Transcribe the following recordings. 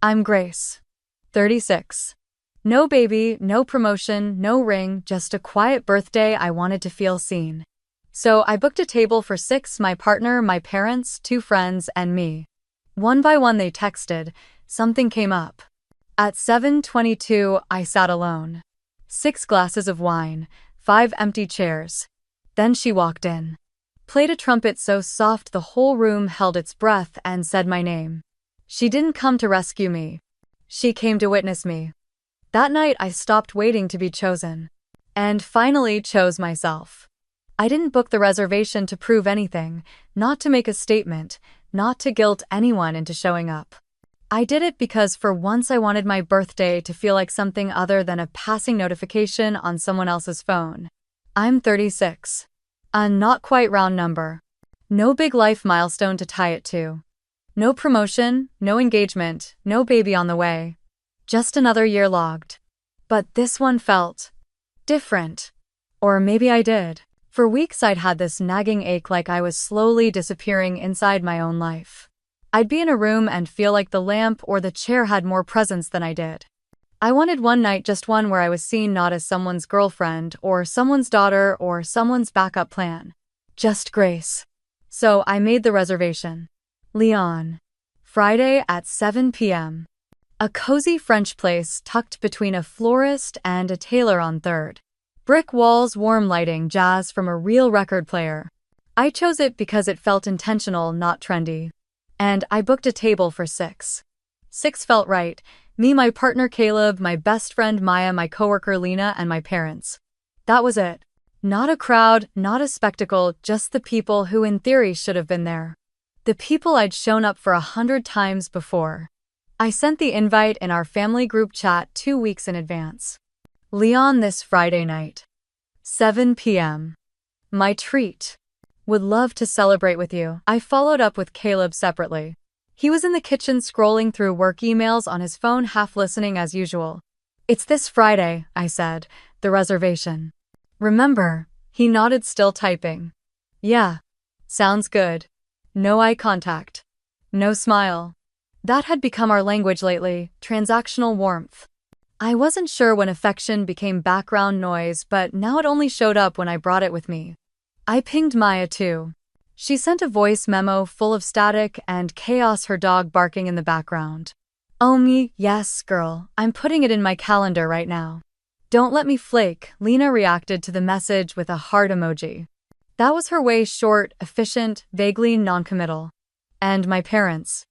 I'm Grace. 36. No baby, no promotion, no ring, just a quiet birthday. I wanted to feel seen. So I booked a table for 6, my partner, my parents, 2 friends, and me. One by one they texted. Something came up. At 7:22, I sat alone. 6 glasses of wine, 5 empty chairs. Then she walked in. Played a trumpet so soft the whole room held its breath and said my name. She didn't come to rescue me. She came to witness me. That night I stopped waiting to be chosen. And finally chose myself. I didn't book the reservation to prove anything, not to make a statement, not to guilt anyone into showing up. I did it because for once I wanted my birthday to feel like something other than a passing notification on someone else's phone. I'm 36. A not quite round number. No big life milestone to tie it to. No promotion, no engagement, no baby on the way. Just another year logged. But this one felt different. Or maybe I did. For weeks I'd had this nagging ache like I was slowly disappearing inside my own life. I'd be in a room and feel like the lamp or the chair had more presence than I did. I wanted one night, just one, where I was seen not as someone's girlfriend or someone's daughter or someone's backup plan. Just Grace. So I made the reservation. Lyon. Friday at 7 p.m. A cozy French place tucked between a florist and a tailor on 3rd. Brick walls, warm lighting, jazz from a real record player. I chose it because it felt intentional, not trendy. And I booked a table for 6. 6 felt right. Me, my partner Caleb, my best friend Maya, my coworker Lena, and my parents. That was it. Not a crowd, not a spectacle, just the people who in theory should have been there. The people I'd shown up for 100 times before. I sent the invite in our family group chat 2 weeks in advance. Lyon this Friday night. 7 p.m. My treat. Would love to celebrate with you. I followed up with Caleb separately. He was in the kitchen scrolling through work emails on his phone, half listening as usual. It's this Friday, I said. The reservation. Remember? He nodded, still typing. Yeah. Sounds good. No eye contact. No smile. That had become our language lately, transactional warmth. I wasn't sure when affection became background noise, but now it only showed up when I brought it with me. I pinged Maya too. She sent a voice memo full of static and chaos, her dog barking in the background. Oh me, yes, girl, I'm putting it in my calendar right now. Don't let me flake, Lena reacted to the message with a heart emoji. That was her way, short, efficient, vaguely noncommittal. And my parents.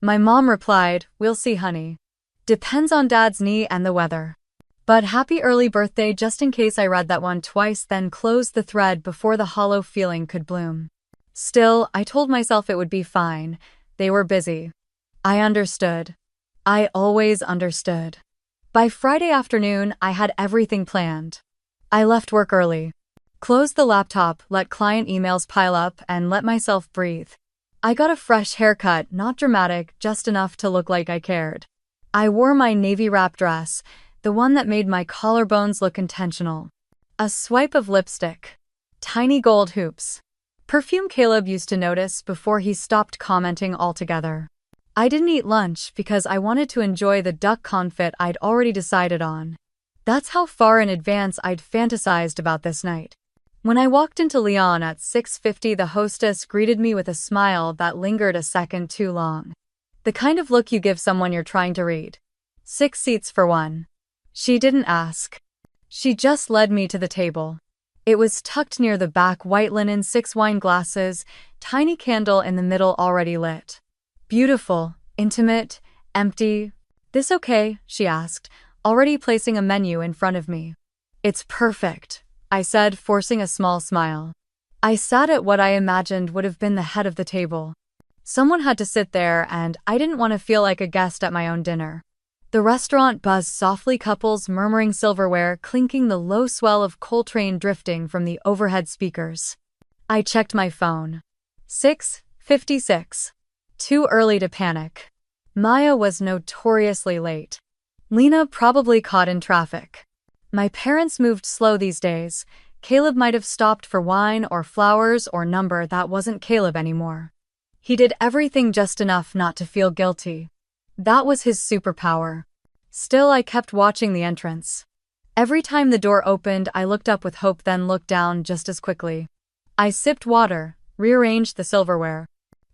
My mom replied, we'll see honey. Depends on dad's knee and the weather. But happy early birthday, just in case. I read that one twice, then closed the thread before the hollow feeling could bloom. Still, I told myself it would be fine. They were busy. I understood. I always understood. By Friday afternoon, I had everything planned. I left work early. Closed the laptop, let client emails pile up, and let myself breathe. I got a fresh haircut, not dramatic, just enough to look like I cared. I wore my navy wrap dress, the one that made my collarbones look intentional. A swipe of lipstick. Tiny gold hoops. Perfume Caleb used to notice before he stopped commenting altogether. I didn't eat lunch because I wanted to enjoy the duck confit I'd already decided on. That's how far in advance I'd fantasized about this night. When I walked into Lyon at 6:50, the hostess greeted me with a smile that lingered a second too long. The kind of look you give someone you're trying to read. 6 seats for one. She didn't ask. She just led me to the table. It was tucked near the back, white linen, 6 wine glasses, tiny candle in the middle already lit. Beautiful, intimate, empty. This okay? She asked, already placing a menu in front of me. It's perfect, I said, forcing a small smile. I sat at what I imagined would have been the head of the table. Someone had to sit there, and I didn't want to feel like a guest at my own dinner. The restaurant buzzed softly, couples murmuring, silverware clinking, the low swell of Coltrane drifting from the overhead speakers. I checked my phone. 6:56. Too early to panic. Maya was notoriously late. Lena probably caught in traffic. My parents moved slow these days. Caleb might have stopped for wine or flowers or number. That wasn't Caleb anymore. He did everything just enough not to feel guilty. That was his superpower. Still, I kept watching the entrance. Every time the door opened, I looked up with hope, then looked down just as quickly. I sipped water, rearranged the silverware,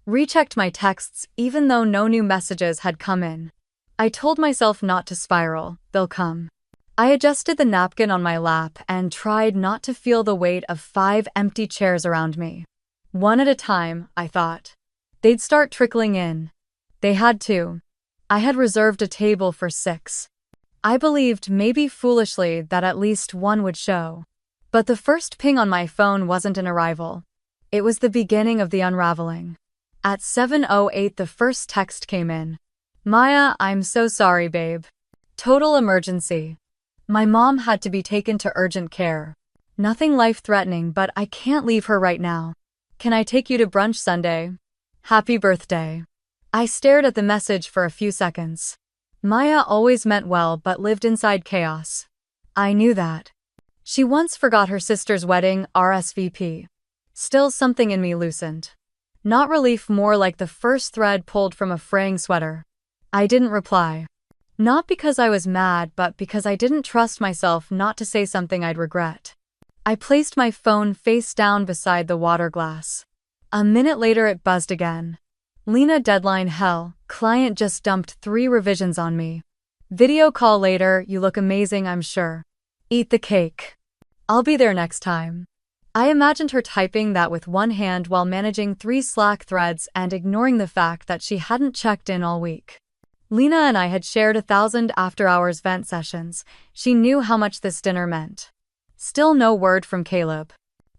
rechecked my texts even though no new messages had come in. I told myself not to spiral, they'll come. I adjusted the napkin on my lap and tried not to feel the weight of 5 empty chairs around me. One at a time, I thought. They'd start trickling in. They had to. I had reserved a table for 6. I believed, maybe foolishly, that at least one would show. But the first ping on my phone wasn't an arrival. It was the beginning of the unraveling. At 7:08, the first text came in. Maya, I'm so sorry, babe. Total emergency. My mom had to be taken to urgent care. Nothing life-threatening, but I can't leave her right now. Can I take you to brunch Sunday? Happy birthday. I stared at the message for a few seconds. Maya always meant well but lived inside chaos. I knew that. She once forgot her sister's wedding, RSVP. Still, something in me loosened. Not relief, more like the first thread pulled from a fraying sweater. I didn't reply. Not because I was mad, but because I didn't trust myself not to say something I'd regret. I placed my phone face down beside the water glass. A minute later it buzzed again. Lena, deadline hell, client just dumped 3 revisions on me. Video call later, you look amazing, I'm sure. Eat the cake. I'll be there next time. I imagined her typing that with one hand while managing 3 Slack threads and ignoring the fact that she hadn't checked in all week. Lena and I had shared 1,000 after-hours vent sessions. She knew how much this dinner meant. Still no word from Caleb.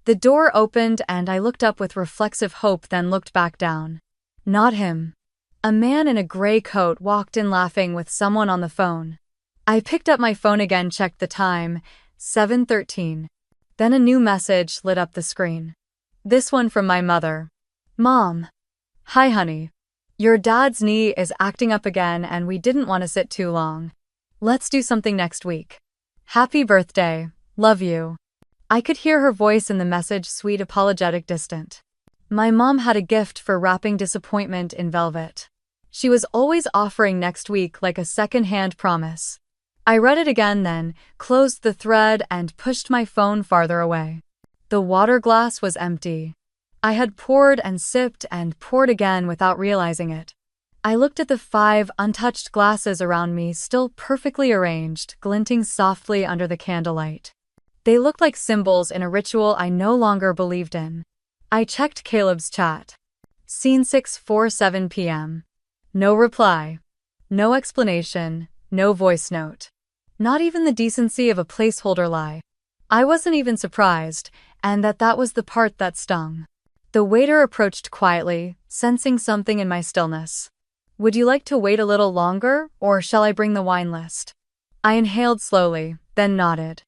The door opened and I looked up with reflexive hope, then looked back down. Not him. A man in a gray coat walked in laughing with someone on the phone. I picked up my phone again, checked the time, 7:13. Then a new message lit up the screen. This one from my mother. Mom. Hi honey. Your dad's knee is acting up again and we didn't want to sit too long. Let's do something next week. Happy birthday. Love you. I could hear her voice in the message, sweet, apologetic, distant. My mom had a gift for wrapping disappointment in velvet. She was always offering next week like a second-hand promise. I read it again, then closed the thread and pushed my phone farther away. The water glass was empty. I had poured and sipped and poured again without realizing it. I looked at the 5 untouched glasses around me, still perfectly arranged, glinting softly under the candlelight. They looked like symbols in a ritual I no longer believed in. I checked Caleb's chat. Scene 6:47 p.m. No reply. No explanation. No voice note. Not even the decency of a placeholder lie. I wasn't even surprised, and that was the part that stung. The waiter approached quietly, sensing something in my stillness. Would you like to wait a little longer, or shall I bring the wine list? I inhaled slowly, then nodded.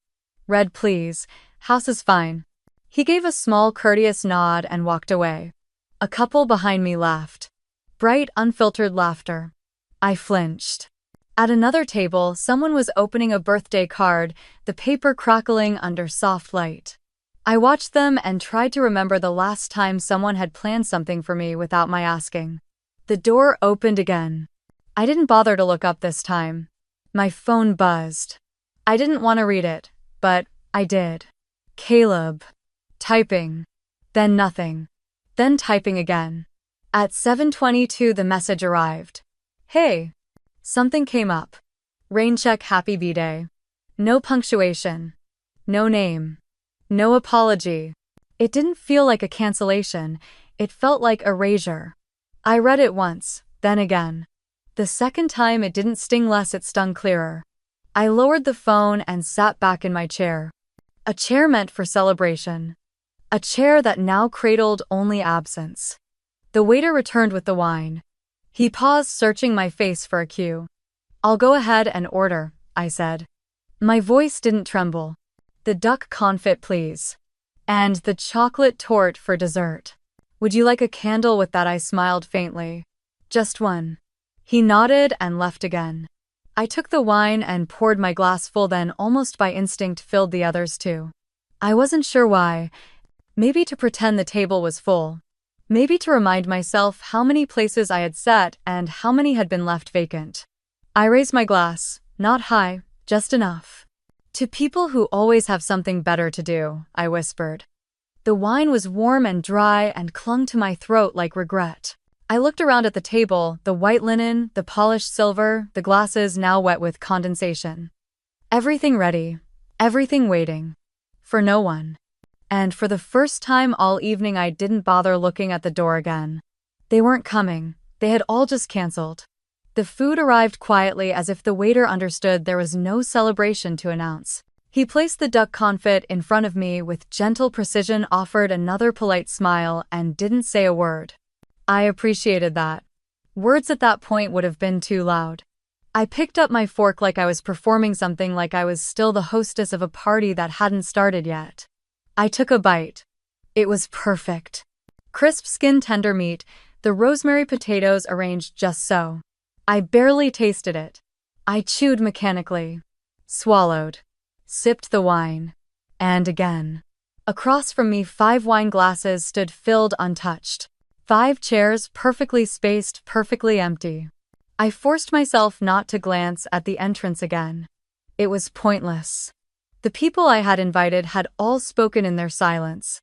Red please, house is fine. He gave a small courteous nod and walked away. A couple behind me laughed. Bright, unfiltered laughter. I flinched. At another table, someone was opening a birthday card, the paper crackling under soft light. I watched them and tried to remember the last time someone had planned something for me without my asking. The door opened again. I didn't bother to look up this time. My phone buzzed. I didn't want to read it, but I did. Caleb. Typing. Then nothing. Then typing again. At 7:22 the message arrived. Hey. Something came up. Raincheck, happy B-Day. No punctuation. No name. No apology. It didn't feel like a cancellation, it felt like erasure. I read it once, then again. The second time it didn't sting less, it stung clearer. I lowered the phone and sat back in my chair. A chair meant for celebration. A chair that now cradled only absence. The waiter returned with the wine. He paused, searching my face for a cue. I'll go ahead and order, I said. My voice didn't tremble. The duck confit, please. And the chocolate torte for dessert. Would you like a candle with that? I smiled faintly. Just one. He nodded and left again. I took the wine and poured my glass full, then almost by instinct filled the others too. I wasn't sure why. Maybe to pretend the table was full. Maybe to remind myself how many places I had set and how many had been left vacant. I raised my glass, not high, just enough. To people who always have something better to do, I whispered. The wine was warm and dry and clung to my throat like regret. I looked around at the table, the white linen, the polished silver, the glasses now wet with condensation. Everything ready, everything waiting. For no one. And for the first time all evening I didn't bother looking at the door again. They weren't coming, they had all just canceled. The food arrived quietly as if the waiter understood there was no celebration to announce. He placed the duck confit in front of me with gentle precision, offered another polite smile, and didn't say a word. I appreciated that. Words at that point would have been too loud. I picked up my fork like I was performing something, like I was still the hostess of a party that hadn't started yet. I took a bite. It was perfect. Crisp skin, tender meat, the rosemary potatoes arranged just so. I barely tasted it. I chewed mechanically. Swallowed. Sipped the wine. And again. Across from me 5 wine glasses stood filled untouched. 5 chairs perfectly spaced, perfectly empty. I forced myself not to glance at the entrance again. It was pointless. The people I had invited had all spoken in their silence.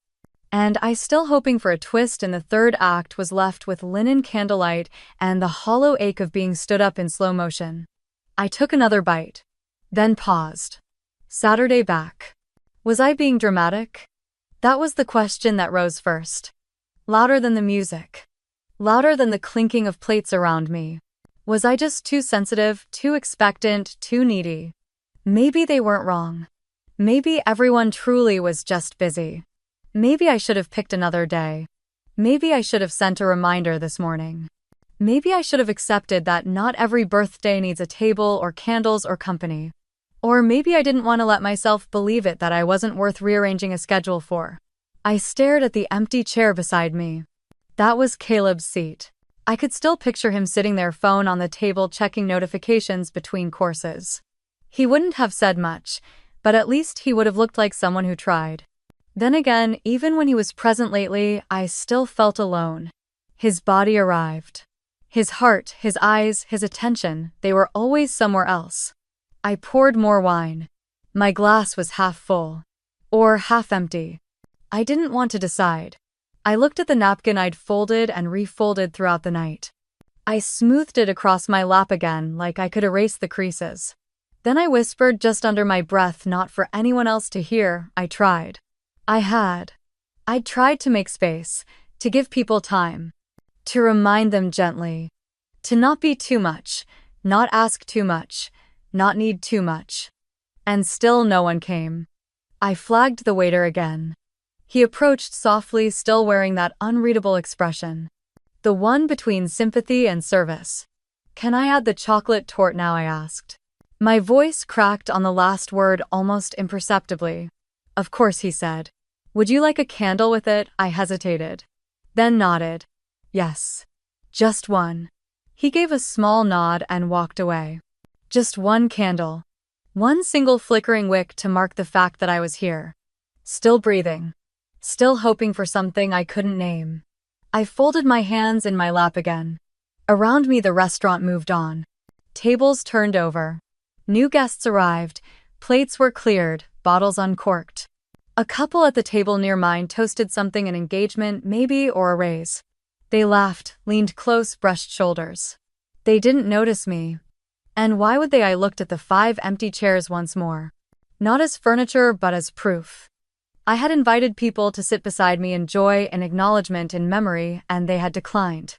And I, still hoping for a twist in the third act, was left with linen candlelight and the hollow ache of being stood up in slow motion. I took another bite. Then paused. Saturday back. Was I being dramatic? That was the question that rose first. Louder than the music. Louder than the clinking of plates around me. Was I just too sensitive, too expectant, too needy? Maybe they weren't wrong. Maybe everyone truly was just busy. Maybe I should have picked another day. Maybe I should have sent a reminder this morning. Maybe I should have accepted that not every birthday needs a table or candles or company. Or maybe I didn't want to let myself believe it that I wasn't worth rearranging a schedule for. I stared at the empty chair beside me. That was Caleb's seat. I could still picture him sitting there, phone on the table, checking notifications between courses. He wouldn't have said much, but at least he would have looked like someone who tried. Then again, even when he was present lately, I still felt alone. His body arrived. His heart, his eyes, his attention, they were always somewhere else. I poured more wine. My glass was half full. Or half empty. I didn't want to decide. I looked at the napkin I'd folded and refolded throughout the night. I smoothed it across my lap again like I could erase the creases. Then I whispered just under my breath, not for anyone else to hear, I tried. I'd tried to make space, to give people time. To remind them gently. To not be too much, not ask too much, not need too much. And still no one came. I flagged the waiter again. He approached softly, still wearing that unreadable expression. The one between sympathy and service. "Can I add the chocolate torte now?" I asked. My voice cracked on the last word almost imperceptibly. "Of course," he said. "Would you like a candle with it?" I hesitated. Then nodded. "Yes. Just one." He gave a small nod and walked away. Just one candle. One single flickering wick to mark the fact that I was here. Still breathing. Still hoping for something I couldn't name. I folded my hands in my lap again. Around me the restaurant moved on. Tables turned over. New guests arrived. Plates were cleared, bottles uncorked. A couple at the table near mine toasted something, an engagement, maybe, or a raise. They laughed, leaned close, brushed shoulders. They didn't notice me. And why would they? I looked at the 5 empty chairs once more. Not as furniture, but as proof. I had invited people to sit beside me in joy and acknowledgement in memory, and they had declined.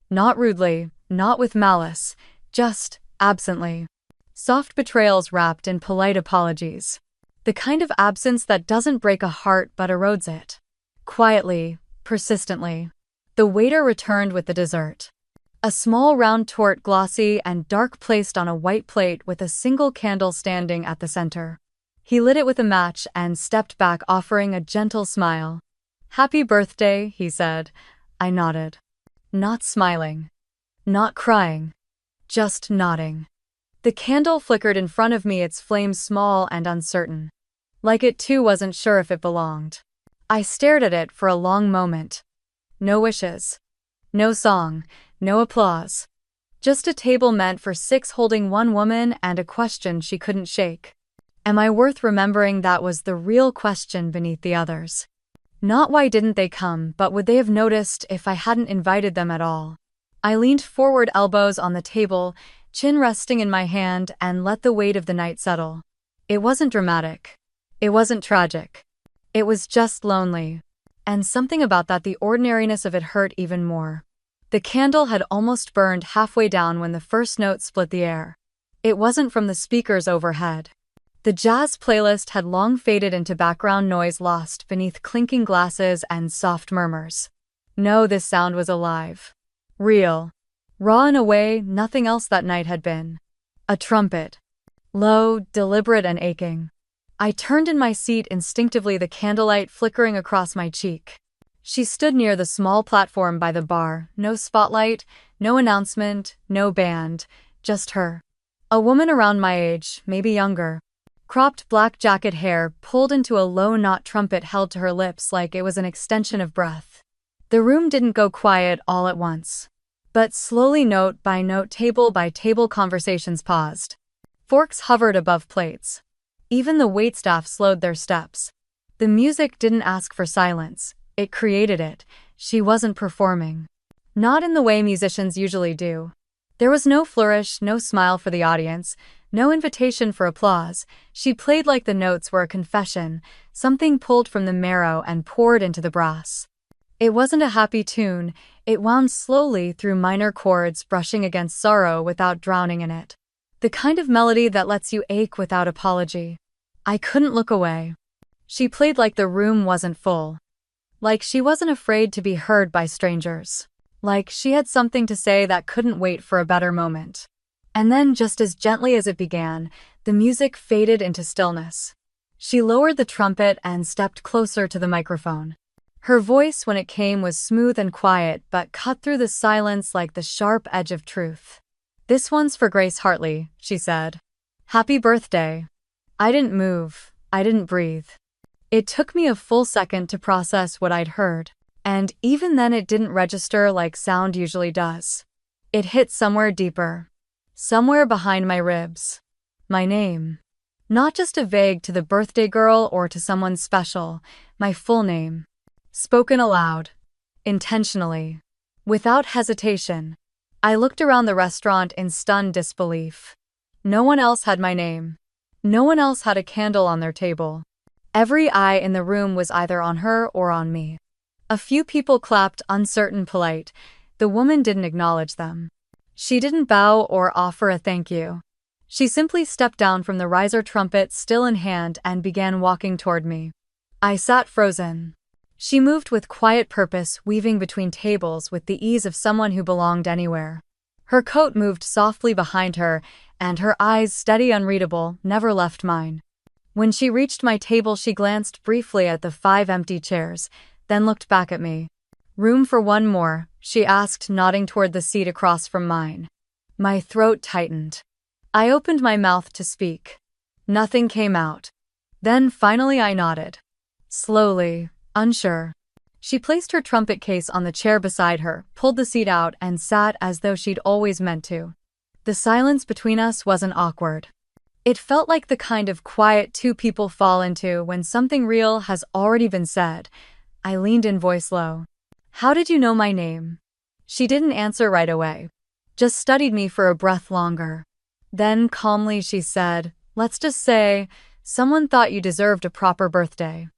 Not rudely, not with malice, just absently. Soft betrayals wrapped in polite apologies. The kind of absence that doesn't break a heart but erodes it. Quietly, persistently. The waiter returned with the dessert. A small round torte, glossy and dark, placed on a white plate with a single candle standing at the center. He lit it with a match and stepped back, offering a gentle smile. "Happy birthday," he said. I nodded. Not smiling. Not crying. Just nodding. The candle flickered in front of me, its flame small and uncertain. Like it too wasn't sure if it belonged. I stared at it for a long moment. No wishes. No song. No applause. Just a table meant for 6 holding one woman and a question she couldn't shake. Am I worth remembering? That was the real question beneath the others. Not why didn't they come, but would they have noticed if I hadn't invited them at all? I leaned forward, elbows on the table, chin resting in my hand, and let the weight of the night settle. It wasn't dramatic. It wasn't tragic. It was just lonely. And something about that, the ordinariness of it, hurt even more. The candle had almost burned halfway down when the first note split the air. It wasn't from the speakers overhead. The jazz playlist had long faded into background noise, lost beneath clinking glasses and soft murmurs. No, this sound was alive. Real. Raw in a way nothing else that night had been. A trumpet. Low, deliberate, and aching. I turned in my seat instinctively, the candlelight flickering across my cheek. She stood near the small platform by the bar, no spotlight, no announcement, no band, just her. A woman around my age, maybe younger. Cropped black jacket, hair pulled into a low knot, trumpet held to her lips like it was an extension of breath. The room didn't go quiet all at once. But slowly, note by note, table by table, conversations paused. Forks hovered above plates. Even the waitstaff slowed their steps. The music didn't ask for silence, it created it. She wasn't performing. Not in the way musicians usually do. There was no flourish, no smile for the audience, no invitation for applause. She played like the notes were a confession, something pulled from the marrow and poured into the brass. It wasn't a happy tune, it wound slowly through minor chords, brushing against sorrow without drowning in it. The kind of melody that lets you ache without apology. I couldn't look away. She played like the room wasn't full. Like she wasn't afraid to be heard by strangers. Like she had something to say that couldn't wait for a better moment. And then, just as gently as it began, the music faded into stillness. She lowered the trumpet and stepped closer to the microphone. Her voice, when it came, was smooth and quiet, but cut through the silence like the sharp edge of truth. "This one's for Grace Hartley," she said. "Happy birthday." I didn't move. I didn't breathe. It took me a full second to process what I'd heard. And even then it didn't register like sound usually does. It hit somewhere deeper. Somewhere behind my ribs. My name. Not just a vague "to the birthday girl" or to someone special, my full name. Spoken aloud. Intentionally. Without hesitation. I looked around the restaurant in stunned disbelief. No one else had my name. No one else had a candle on their table. Every eye in the room was either on her or on me. A few people clapped, uncertain, polite. The woman didn't acknowledge them. She didn't bow or offer a thank you. She simply stepped down from the riser, trumpet still in hand, and began walking toward me. I sat frozen. She moved with quiet purpose, weaving between tables with the ease of someone who belonged anywhere. Her coat moved softly behind her, and her eyes, steady, unreadable, never left mine. When she reached my table, she glanced briefly at the 5 empty chairs, then looked back at me. "Room for one more?" she asked, nodding toward the seat across from mine. My throat tightened. I opened my mouth to speak. Nothing came out. Then finally I nodded. Slowly, unsure. She placed her trumpet case on the chair beside her, pulled the seat out, and sat as though she'd always meant to. The silence between us wasn't awkward. It felt like the kind of quiet 2 people fall into when something real has already been said. I leaned in, voice low. "How did you know my name?" She didn't answer right away. Just studied me for a breath longer. Then calmly she said, "Let's just say, someone thought you deserved a proper birthday."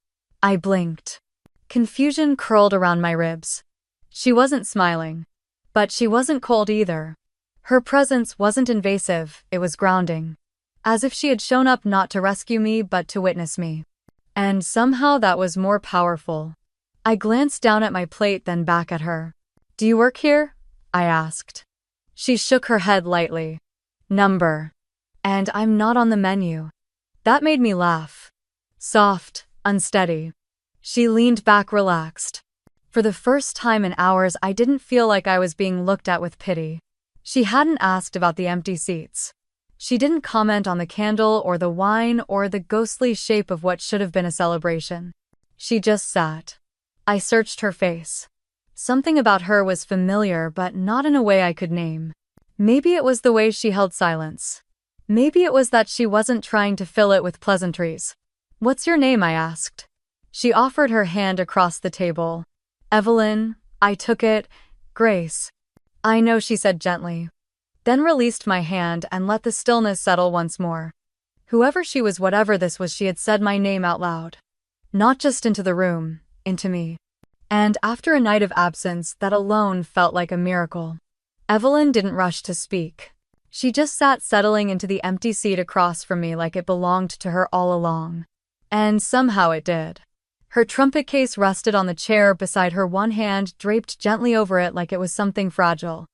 I blinked. Confusion curled around my ribs. She wasn't smiling. But she wasn't cold either. Her presence wasn't invasive, it was grounding. As if she had shown up not to rescue me but to witness me. And somehow that was more powerful. I glanced down at my plate, then back at her. "Do you work here?" I asked. She shook her head lightly. "Number. And I'm not on the menu." That made me laugh. Soft, unsteady. She leaned back, relaxed. For the first time in hours, I didn't feel like I was being looked at with pity. She hadn't asked about the empty seats. She didn't comment on the candle or the wine or the ghostly shape of what should have been a celebration. She just sat. I searched her face. Something about her was familiar, but not in a way I could name. Maybe it was the way she held silence. Maybe it was that she wasn't trying to fill it with pleasantries. "What's your name?" I asked. She offered her hand across the table. "Evelyn." I took it. "Grace." "I know," she said gently. Then released my hand and let the stillness settle once more. Whoever she was, whatever this was, she had said my name out loud. Not just into the room, into me. And after a night of absence, that alone felt like a miracle. Evelyn didn't rush to speak. She just sat settling into the empty seat across from me like it belonged to her all along. And somehow it did. Her trumpet case rested on the chair beside her, one hand draped gently over it like it was something fragile.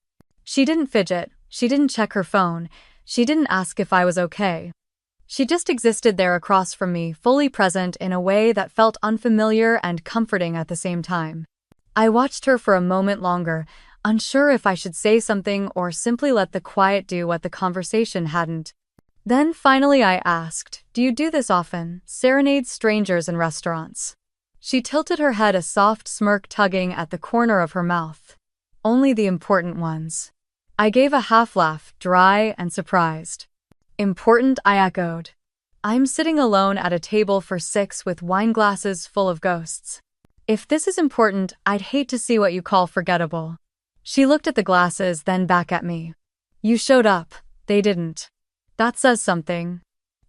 She didn't fidget, she didn't check her phone, she didn't ask if I was okay. She just existed there across from me, fully present in a way that felt unfamiliar and comforting at the same time. I watched her for a moment longer, unsure if I should say something or simply let the quiet do what the conversation hadn't. Then finally I asked, "Do you do this often, serenade strangers in restaurants?" She tilted her head, a soft smirk tugging at the corner of her mouth. "Only the important ones." I gave a half laugh, dry and surprised. "Important?" I echoed. "I'm sitting alone at a table for 6 with wine glasses full of ghosts. If this is important, I'd hate to see what you call forgettable." She looked at the glasses, then back at me. "You showed up, they didn't. That says something."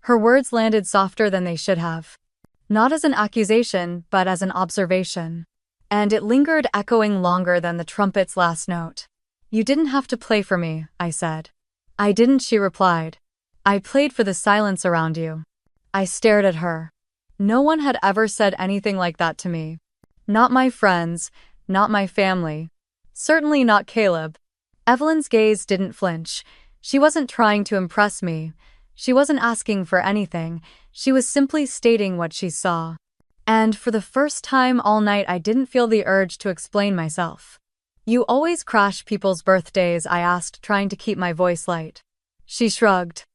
Her words landed softer than they should have. Not as an accusation, but as an observation. And it lingered, echoing longer than the trumpet's last note. "You didn't have to play for me," I said. "I didn't," she replied. "I played for the silence around you." I stared at her. No one had ever said anything like that to me. Not my friends, not my family. Certainly not Caleb. Evelyn's gaze didn't flinch. She wasn't trying to impress me. She wasn't asking for anything. She was simply stating what she saw. And for the first time all night, I didn't feel the urge to explain myself. "You always crash people's birthdays?" I asked, trying to keep my voice light. She shrugged.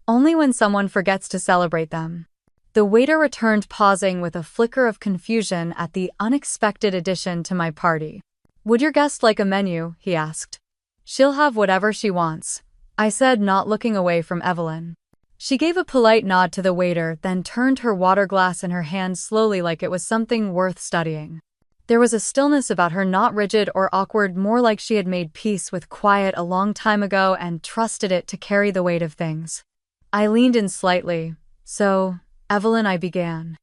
"Only when someone forgets to celebrate them." The waiter returned, pausing with a flicker of confusion at the unexpected addition to my party. "Would your guest like a menu?" he asked. "She'll have whatever she wants," I said, not looking away from Evelyn. She gave a polite nod to the waiter, then turned her water glass in her hand slowly like it was something worth studying. There was a stillness about her, not rigid or awkward, more like she had made peace with quiet a long time ago and trusted it to carry the weight of things. I leaned in slightly. "So, Evelyn," I began.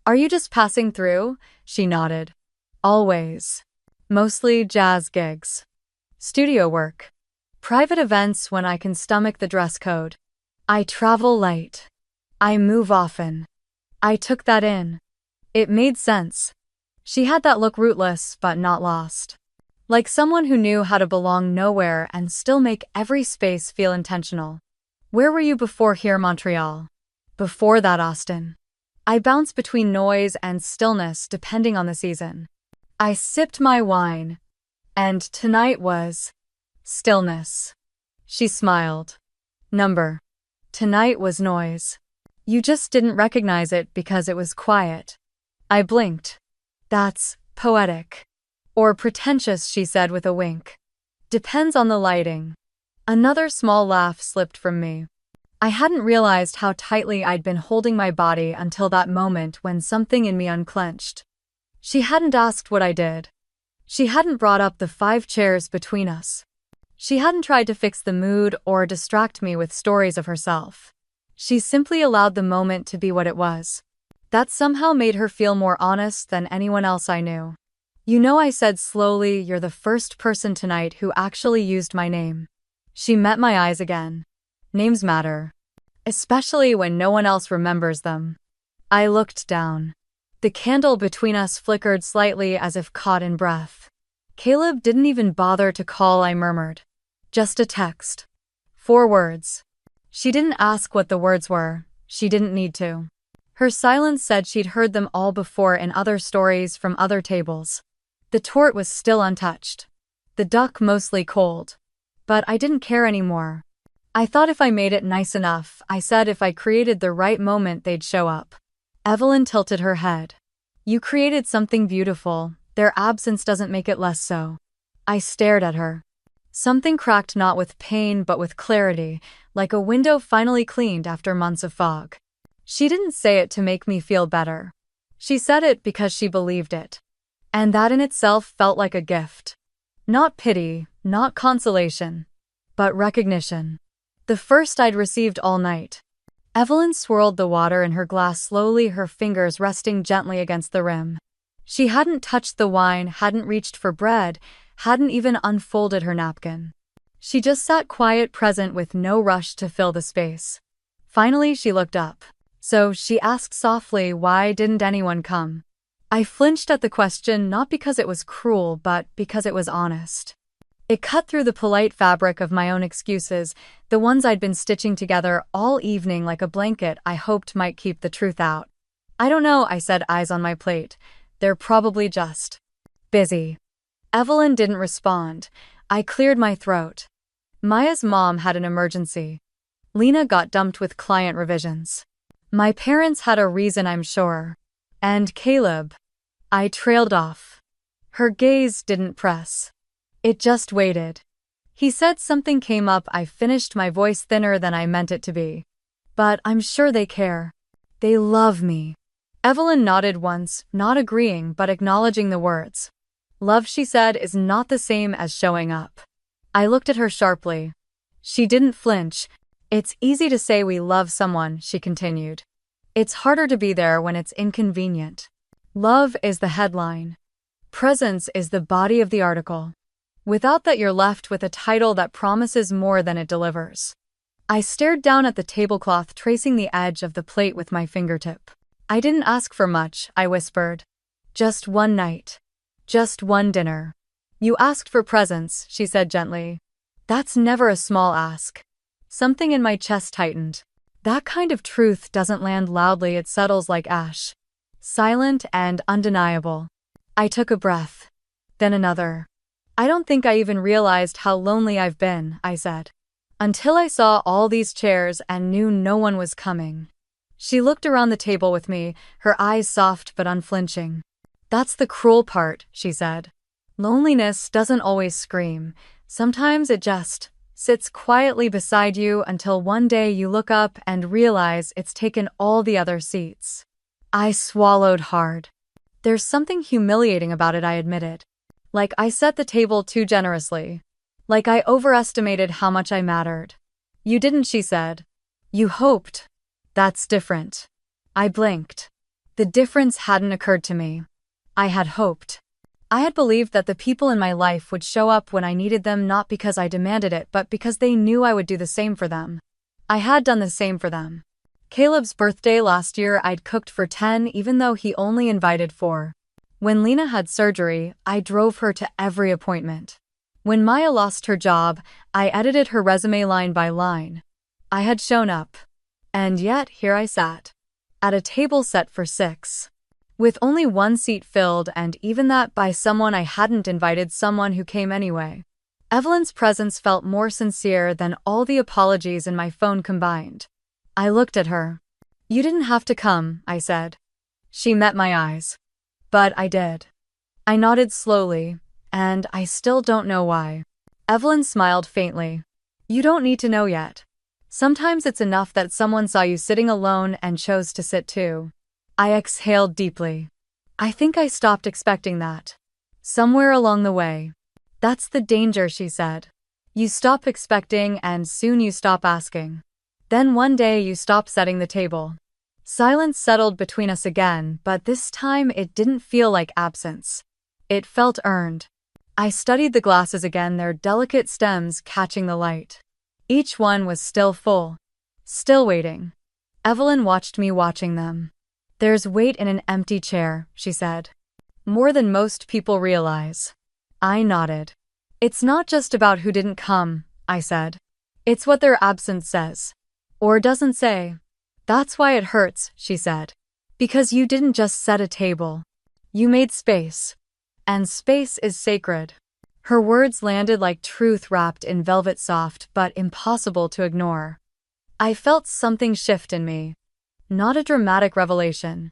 "Are you just passing through?" She nodded. "Always. Mostly jazz gigs. Studio work. Private events when I can stomach the dress code. I travel light. I move often." I took that in. It made sense. She had that look, rootless but not lost. Like someone who knew how to belong nowhere and still make every space feel intentional. "Where were you before here?" "Montreal. Before that, Austin." I bounced between noise and stillness depending on the season. I sipped my wine. "And tonight was stillness." She smiled. "Number. Tonight was noise. You just didn't recognize it because it was quiet." I blinked. "That's poetic. Or pretentious," she said with a wink. "Depends on the lighting." Another small laugh slipped from me. I hadn't realized how tightly I'd been holding my body until that moment when something in me unclenched. She hadn't asked what I did. She hadn't brought up the 5 chairs between us. She hadn't tried to fix the mood or distract me with stories of herself. She simply allowed the moment to be what it was. That somehow made her feel more honest than anyone else I knew. "You know," I said slowly, "you're the first person tonight who actually used my name." She met my eyes again. Names matter. Especially when no one else remembers them. I looked down. The candle between us flickered slightly as if caught in breath. "Caleb didn't even bother to call," I murmured. "Just a text. 4 words." She didn't ask what the words were. She didn't need to. Her silence said she'd heard them all before in other stories from other tables. The torte was still untouched. The duck mostly cold. But I didn't care anymore. "I thought if I made it nice enough," I said, "if I created the right moment, they'd show up." Evelyn tilted her head. "You created something beautiful. Their absence doesn't make it less so. I stared at her. Something cracked, not with pain but with clarity, like a window finally cleaned after months of fog. She didn't say it to make me feel better. She said it because she believed it. And that in itself felt like a gift. Not pity, not consolation, but recognition. The first I'd received all night. Evelyn swirled the water in her glass slowly, her fingers resting gently against the rim. She hadn't touched the wine, hadn't reached for bread, hadn't even unfolded her napkin. She just sat quiet, present, with no rush to fill the space. Finally, she looked up. So, she asked softly, why didn't anyone come? I flinched at the question, not because it was cruel, but because it was honest. It cut through the polite fabric of my own excuses, the ones I'd been stitching together all evening like a blanket I hoped might keep the truth out. I don't know, I said, eyes on my plate. They're probably just busy. Evelyn didn't respond. I cleared my throat. Maya's mom had an emergency. Lena got dumped with client revisions. My parents had a reason, I'm sure. And Caleb. I trailed off. Her gaze didn't press. It just waited. He said something came up. I finished, my voice thinner than I meant it to be. But I'm sure they care. They love me. Evelyn nodded once, not agreeing but acknowledging the words. Love, she said, is not the same as showing up. I looked at her sharply. She didn't flinch. It's easy to say we love someone, she continued. It's harder to be there when it's inconvenient. Love is the headline. Presence is the body of the article. Without that, you're left with a title that promises more than it delivers. I stared down at the tablecloth, tracing the edge of the plate with my fingertip. I didn't ask for much, I whispered. Just one night. Just one dinner. You asked for presence, she said gently. That's never a small ask. Something in my chest tightened. That kind of truth doesn't land loudly, it settles like ash. Silent and undeniable. I took a breath. Then another. I don't think I even realized how lonely I've been, I said. Until I saw all these chairs and knew no one was coming. She looked around the table with me, her eyes soft but unflinching. That's the cruel part, she said. Loneliness doesn't always scream. Sometimes it just sits quietly beside you until one day you look up and realize it's taken all the other seats. I swallowed hard. There's something humiliating about it, I admitted. Like I set the table too generously. Like I overestimated how much I mattered. You didn't, she said. You hoped. That's different. I blinked. The difference hadn't occurred to me. I had hoped. I had believed that the people in my life would show up when I needed them, not because I demanded it, but because they knew I would do the same for them. I had done the same for them. Caleb's birthday last year, I'd cooked for 10 even though he only invited 4. When Lena had surgery, I drove her to every appointment. When Maya lost her job, I edited her resume line by line. I had shown up. And yet, here I sat. At a table set for 6. With only one seat filled, and even that by someone I hadn't invited, someone who came anyway. Evelyn's presence felt more sincere than all the apologies in my phone combined. I looked at her. You didn't have to come, I said. She met my eyes. But I did. I nodded slowly, and I still don't know why. Evelyn smiled faintly. You don't need to know yet. Sometimes it's enough that someone saw you sitting alone and chose to sit too. I exhaled deeply. I think I stopped expecting that. Somewhere along the way. That's the danger, she said. You stop expecting and soon you stop asking. Then one day you stop setting the table. Silence settled between us again, but this time it didn't feel like absence. It felt earned. I studied the glasses again, their delicate stems catching the light. Each one was still full. Still waiting. Evelyn watched me watching them. There's weight in an empty chair, she said. More than most people realize. I nodded. It's not just about who didn't come, I said. It's what their absence says. Or doesn't say. That's why it hurts, she said. Because you didn't just set a table. You made space. And space is sacred. Her words landed like truth wrapped in velvet, soft but impossible to ignore. I felt something shift in me. Not a dramatic revelation.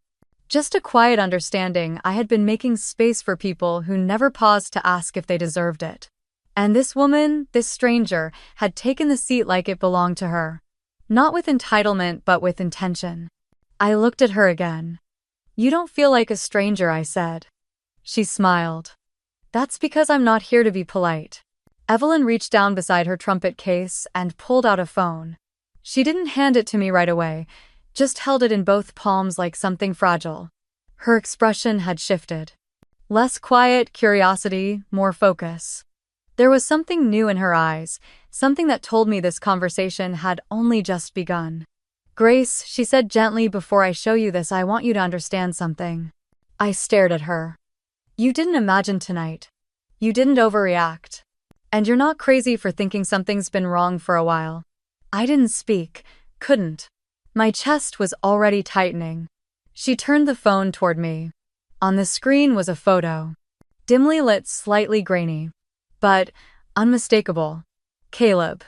Just a quiet understanding I had been making space for people who never paused to ask if they deserved it. And this woman, this stranger, had taken the seat like it belonged to her. Not with entitlement, but with intention. I looked at her again. "You don't feel like a stranger," I said. She smiled. "That's because I'm not here to be polite." Evelyn reached down beside her trumpet case and pulled out a phone. She didn't hand it to me right away, just held it in both palms like something fragile. Her expression had shifted. Less quiet curiosity, more focus. There was something new in her eyes, something that told me this conversation had only just begun. "Grace," she said gently, "before I show you this, I want you to understand something." I stared at her. "You didn't imagine tonight. You didn't overreact. And you're not crazy for thinking something's been wrong for a while." I didn't speak, couldn't. My chest was already tightening. She turned the phone toward me. On the screen was a photo. Dimly lit, slightly grainy. But unmistakable. Caleb.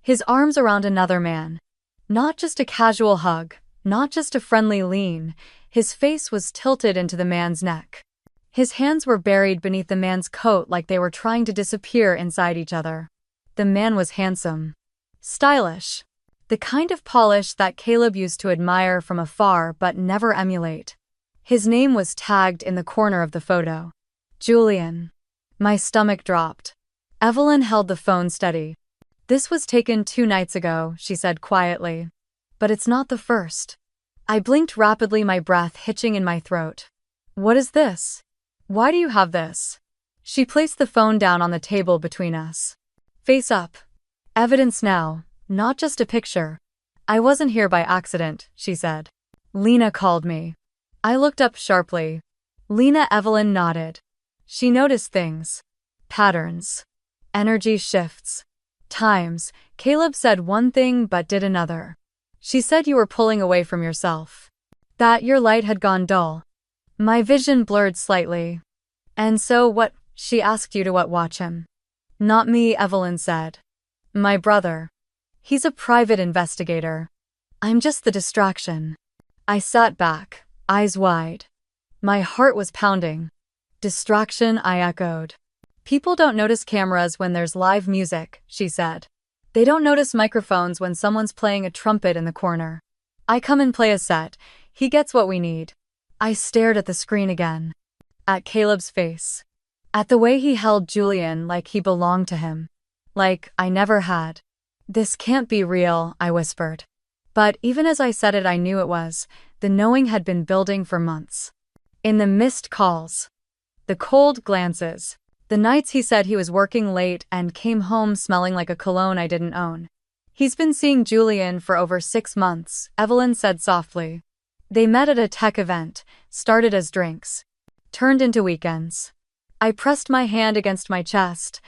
His arms around another man. Not just a casual hug, not just a friendly lean. His face was tilted into the man's neck. His hands were buried beneath the man's coat like they were trying to disappear inside each other. The man was handsome. Stylish. The kind of polish that Caleb used to admire from afar but never emulate. His name was tagged in the corner of the photo. Julian. My stomach dropped. Evelyn held the phone steady. "This was taken 2 nights ago," she said quietly. "But it's not the first." I blinked rapidly, my breath hitching in my throat. "What is this? Why do you have this?" She placed the phone down on the table between us. "Face up. Evidence now. Not just a picture." "I wasn't here by accident," she said. "Lena called me." I looked up sharply. Lena. Evelyn nodded. She noticed things. Patterns. Energy shifts. Times. Caleb said one thing but did another. "She said you were pulling away from yourself. That your light had gone dull." My vision blurred slightly. "And so what?" She asked. "You to what? Watch him." "Not me," Evelyn said. "My brother. He's a private investigator. I'm just the distraction." I sat back, eyes wide. My heart was pounding. "Distraction," I echoed. "People don't notice cameras when there's live music," she said. "They don't notice microphones when someone's playing a trumpet in the corner. I come and play a set. He gets what we need." I stared at the screen again. At Caleb's face. At the way he held Julian like he belonged to him. Like I never had. "This can't be real," I whispered. But even as I said it, I knew it was. The knowing had been building for months. In the missed calls. The cold glances. The nights he said he was working late and came home smelling like a cologne I didn't own. "He's been seeing Julian for over 6 months," Evelyn said softly. "They met at a tech event, started as drinks. Turned into weekends." I pressed my hand against my chest.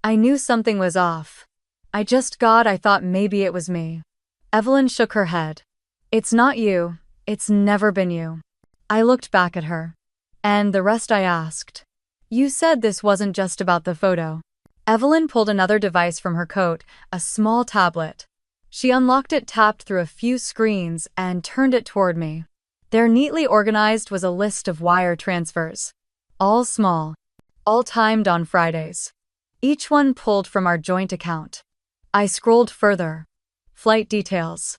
I knew something was off. I thought maybe it was me. Evelyn shook her head. "It's not you. It's never been you." I looked back at her. "And the rest?" I asked. "You said this wasn't just about the photo." Evelyn pulled another device from her coat, a small tablet. She unlocked it, tapped through a few screens, and turned it toward me. There, neatly organized, was a list of wire transfers. All small. All timed on Fridays. Each one pulled from our joint account. I scrolled further. Flight details.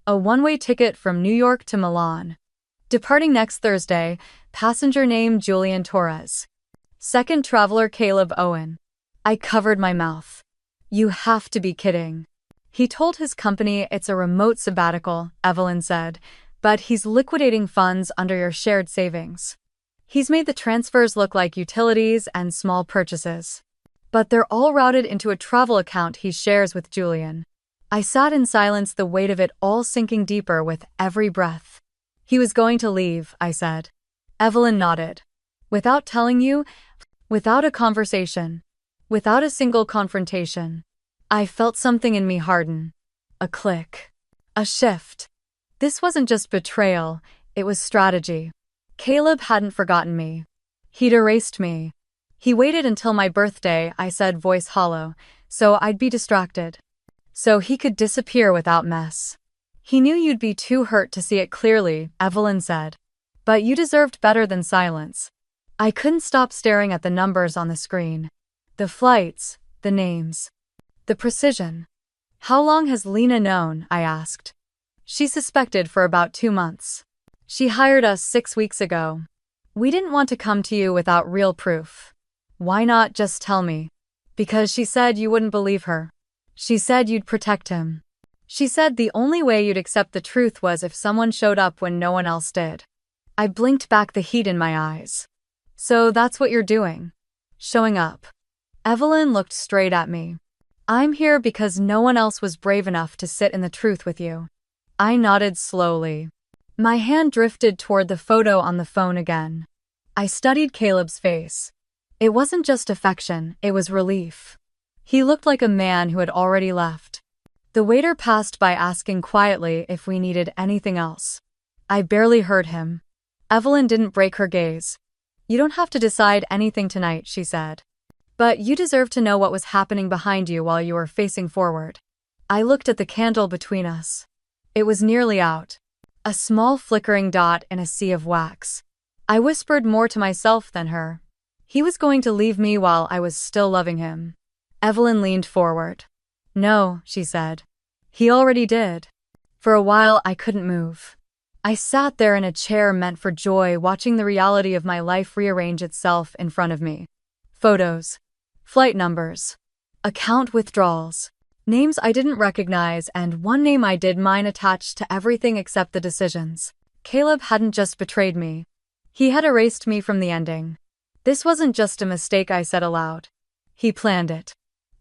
A one-way ticket from New York to Milan. Departing next Thursday, passenger name Julian Torres. Second traveler Caleb Owen. I covered my mouth. "You have to be kidding." "He told his company it's a remote sabbatical," Evelyn said, "but he's liquidating funds under your shared savings. He's made the transfers look like utilities and small purchases. But they're all routed into a travel account he shares with Julian." I sat in silence, the weight of it all sinking deeper with every breath. "He was going to leave," I said. Evelyn nodded. "Without telling you? Without a conversation? Without a single confrontation?" I felt something in me harden. A click. A shift. This wasn't just betrayal, it was strategy. Caleb hadn't forgotten me. He'd erased me. "He waited until my birthday," I said, voice hollow, "so I'd be distracted. So he could disappear without mess." "He knew you'd be too hurt to see it clearly," Evelyn said. But you deserved better than silence. I couldn't stop staring at the numbers on the screen. The flights, the names, the precision. How long has Lena known? I asked. She suspected for about 2 months. She hired us 6 weeks ago. We didn't want to come to you without real proof. Why not just tell me? Because she said you wouldn't believe her. She said you'd protect him. She said the only way you'd accept the truth was if someone showed up when no one else did. I blinked back the heat in my eyes. So that's what you're doing? Showing up. Evelyn looked straight at me. I'm here because no one else was brave enough to sit in the truth with you. I nodded slowly. My hand drifted toward the photo on the phone again. I studied Caleb's face. It wasn't just affection, it was relief. He looked like a man who had already left. The waiter passed by asking quietly if we needed anything else. I barely heard him. Evelyn didn't break her gaze. You don't have to decide anything tonight, she said. But you deserve to know what was happening behind you while you were facing forward. I looked at the candle between us. It was nearly out. A small flickering dot in a sea of wax. I whispered more to myself than her. He was going to leave me while I was still loving him. Evelyn leaned forward. No, she said. He already did. For a while I couldn't move. I sat there in a chair meant for joy, watching the reality of my life rearrange itself in front of me. Photos. Flight numbers. Account withdrawals. Names I didn't recognize and one name I did, mine attached to everything except the decisions. Caleb hadn't just betrayed me. He had erased me from the ending. This wasn't just a mistake, I said aloud. He planned it.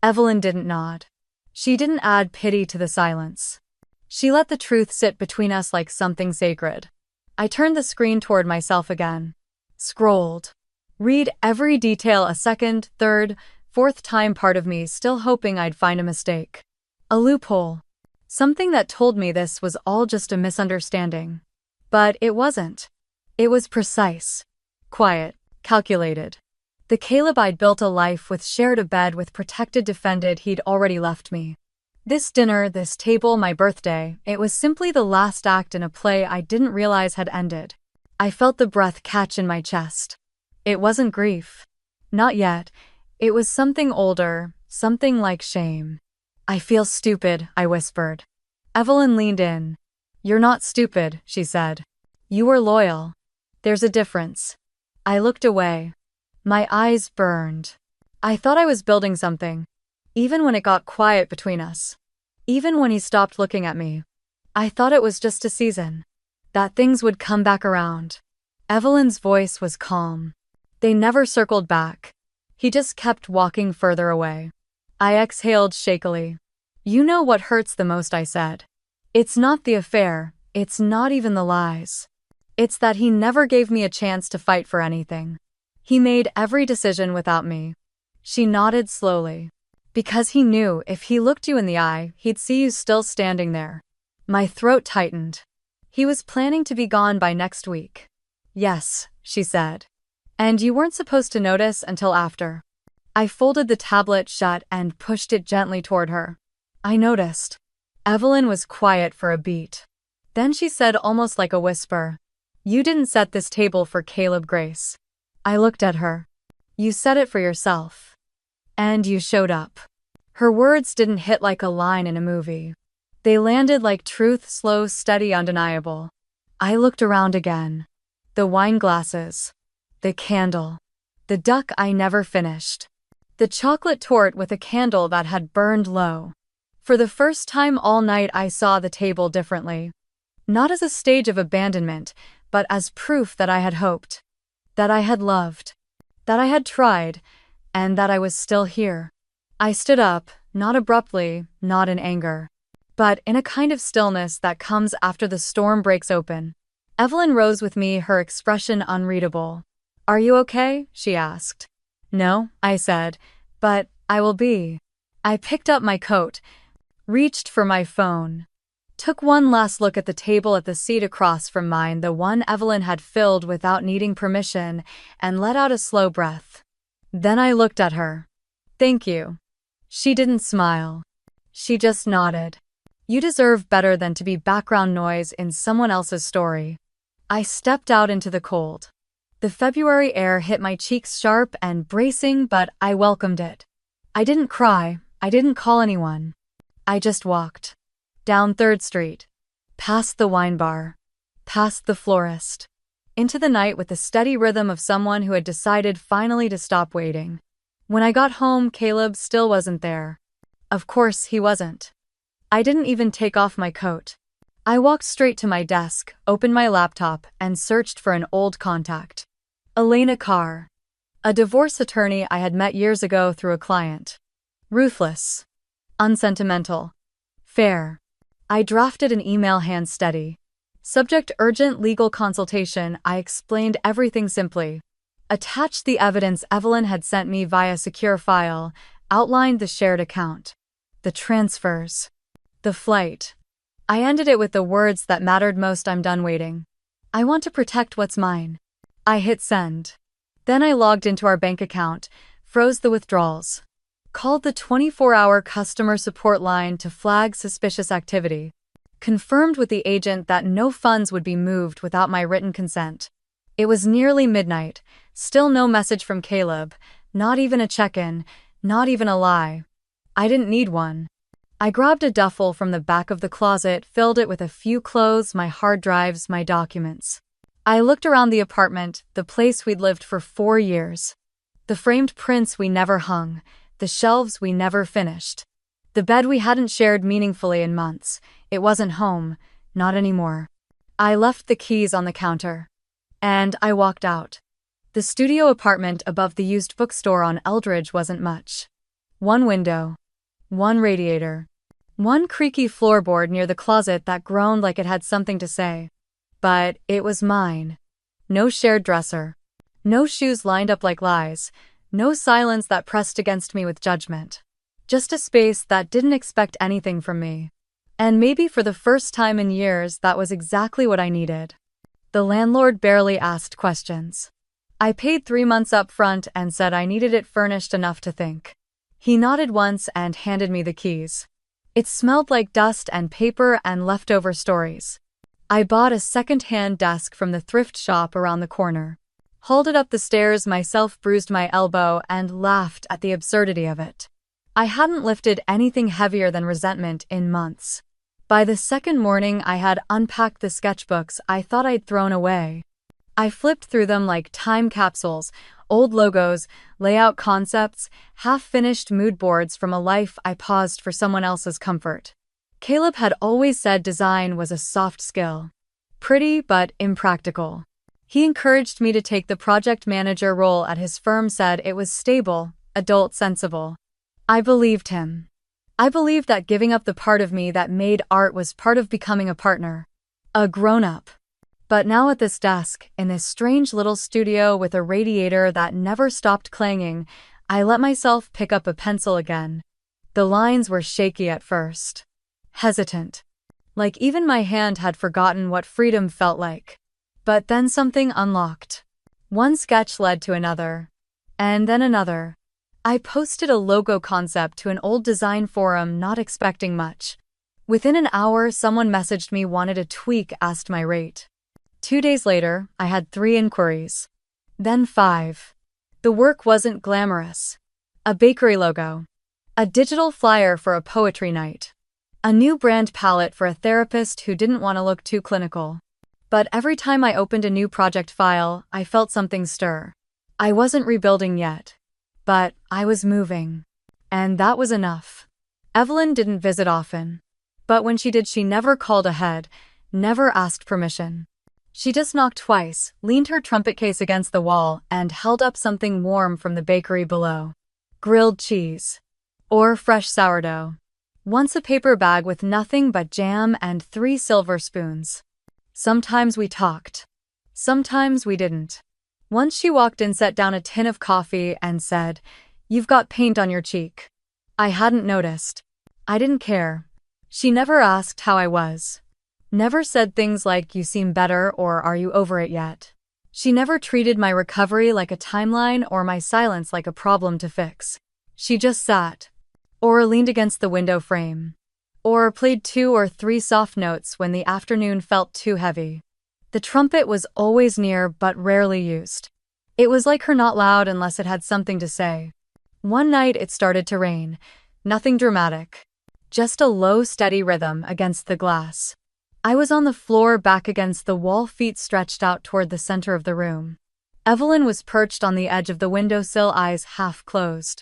Evelyn didn't nod. She didn't add pity to the silence. She let the truth sit between us like something sacred. I turned the screen toward myself again. Scrolled. Read every detail a second, third, fourth time, part of me still hoping I'd find a mistake. A loophole. Something that told me this was all just a misunderstanding. But it wasn't. It was precise. Quiet. Calculated. The Caleb I'd built a life with, shared a bed with, protected, defended, he'd already left me. This dinner, this table, my birthday, it was simply the last act in a play I didn't realize had ended. I felt the breath catch in my chest. It wasn't grief. Not yet. It was something older, something like shame. I feel stupid, I whispered. Evelyn leaned in. You're not stupid, she said. You were loyal. There's a difference. I looked away. My eyes burned. I thought I was building something. Even when it got quiet between us. Even when he stopped looking at me. I thought it was just a season. That things would come back around. Evelyn's voice was calm. They never circled back. He just kept walking further away. I exhaled shakily. You know what hurts the most, I said. It's not the affair, it's not even the lies. It's that he never gave me a chance to fight for anything. He made every decision without me. She nodded slowly. Because he knew if he looked you in the eye, he'd see you still standing there. My throat tightened. He was planning to be gone by next week. Yes, she said. And you weren't supposed to notice until after. I folded the tablet shut and pushed it gently toward her. I noticed. Evelyn was quiet for a beat. Then she said, almost like a whisper, You didn't set this table for Caleb, Grace. I looked at her. You set it for yourself. And you showed up. Her words didn't hit like a line in a movie. They landed like truth, slow, steady, undeniable. I looked around again. The wine glasses. The candle. The duck I never finished. The chocolate torte with a candle that had burned low. For the first time all night I saw the table differently. Not as a stage of abandonment, but as proof that I had hoped. That I had loved. That I had tried. And that I was still here. I stood up, not abruptly, not in anger. But in a kind of stillness that comes after the storm breaks open. Evelyn rose with me, her expression unreadable. Are you okay? She asked. No, I said, but I will be. I picked up my coat, reached for my phone, took one last look at the table at the seat across from mine, the one Evelyn had filled without needing permission, and let out a slow breath. Then I looked at her. Thank you. She didn't smile. She just nodded. You deserve better than to be background noise in someone else's story. I stepped out into the cold. The February air hit my cheeks sharp and bracing, but I welcomed it. I didn't cry, I didn't call anyone. I just walked. Down 3rd Street. Past the wine bar. Past the florist. Into the night with the steady rhythm of someone who had decided finally to stop waiting. When I got home, Caleb still wasn't there. Of course he wasn't. I didn't even take off my coat. I walked straight to my desk, opened my laptop, and searched for an old contact. Elena Carr. A divorce attorney I had met years ago through a client. Ruthless. Unsentimental. Fair. I drafted an email hand steady. Subject: urgent legal consultation. I explained everything simply. Attached the evidence Evelyn had sent me via secure file, outlined the shared account. The transfers. The flight. I ended it with the words that mattered most: I'm done waiting. I want to protect what's mine. I hit send. Then I logged into our bank account, froze the withdrawals. Called the 24-hour customer support line to flag suspicious activity. Confirmed with the agent that no funds would be moved without my written consent. It was nearly midnight, still no message from Caleb, not even a check-in, not even a lie. I didn't need one. I grabbed a duffel from the back of the closet, filled it with a few clothes, my hard drives, my documents. I looked around the apartment, the place we'd lived for 4 years. The framed prints we never hung, the shelves we never finished. The bed we hadn't shared meaningfully in months. It wasn't home, not anymore. I left the keys on the counter. And I walked out. The studio apartment above the used bookstore on Eldridge wasn't much. One window. One radiator. One creaky floorboard near the closet that groaned like it had something to say. But it was mine. No shared dresser. No shoes lined up like lies. No silence that pressed against me with judgment. Just a space that didn't expect anything from me. And maybe for the first time in years, that was exactly what I needed. The landlord barely asked questions. I paid 3 months up front and said I needed it furnished enough to think. He nodded once and handed me the keys. It smelled like dust and paper and leftover stories. I bought a second-hand desk from the thrift shop around the corner. Hauled it up the stairs myself, bruised my elbow, and laughed at the absurdity of it. I hadn't lifted anything heavier than resentment in months. By the second morning, I had unpacked the sketchbooks I thought I'd thrown away. I flipped through them like time capsules, old logos, layout concepts, half-finished mood boards from a life I paused for someone else's comfort. Caleb had always said design was a soft skill. Pretty but impractical. He encouraged me to take the project manager role at his firm, said it was stable, adult, sensible. I believed him. I believed that giving up the part of me that made art was part of becoming a partner. A grown-up. But now at this desk, in this strange little studio with a radiator that never stopped clanging, I let myself pick up a pencil again. The lines were shaky at first. Hesitant. Like even my hand had forgotten what freedom felt like. But then something unlocked. One sketch led to another. And then another. I posted a logo concept to an old design forum, not expecting much. Within an hour, someone messaged me, wanted a tweak, asked my rate. 2 days later, I had 3 inquiries. Then 5. The work wasn't glamorous. A bakery logo. A digital flyer for a poetry night. A new brand palette for a therapist who didn't want to look too clinical. But every time I opened a new project file, I felt something stir. I wasn't rebuilding yet. But I was moving. And that was enough. Evelyn didn't visit often. But when she did, she never called ahead, never asked permission. She just knocked twice, leaned her trumpet case against the wall, and held up something warm from the bakery below. Grilled cheese. Or fresh sourdough. Once a paper bag with nothing but jam and 3 silver spoons. Sometimes we talked. Sometimes we didn't. Once she walked in, set down a tin of coffee, and said, "You've got paint on your cheek." I hadn't noticed. I didn't care. She never asked how I was. Never said things like, "You seem better," or "Are you over it yet?" She never treated my recovery like a timeline or my silence like a problem to fix. She just sat. Or leaned against the window frame. Or played 2 or 3 soft notes when the afternoon felt too heavy. The trumpet was always near but rarely used. It was like her not loud unless it had something to say. One night it started to rain. Nothing dramatic. Just a low, steady rhythm against the glass. I was on the floor back against the wall, feet stretched out toward the center of the room. Evelyn was perched on the edge of the windowsill, eyes half closed.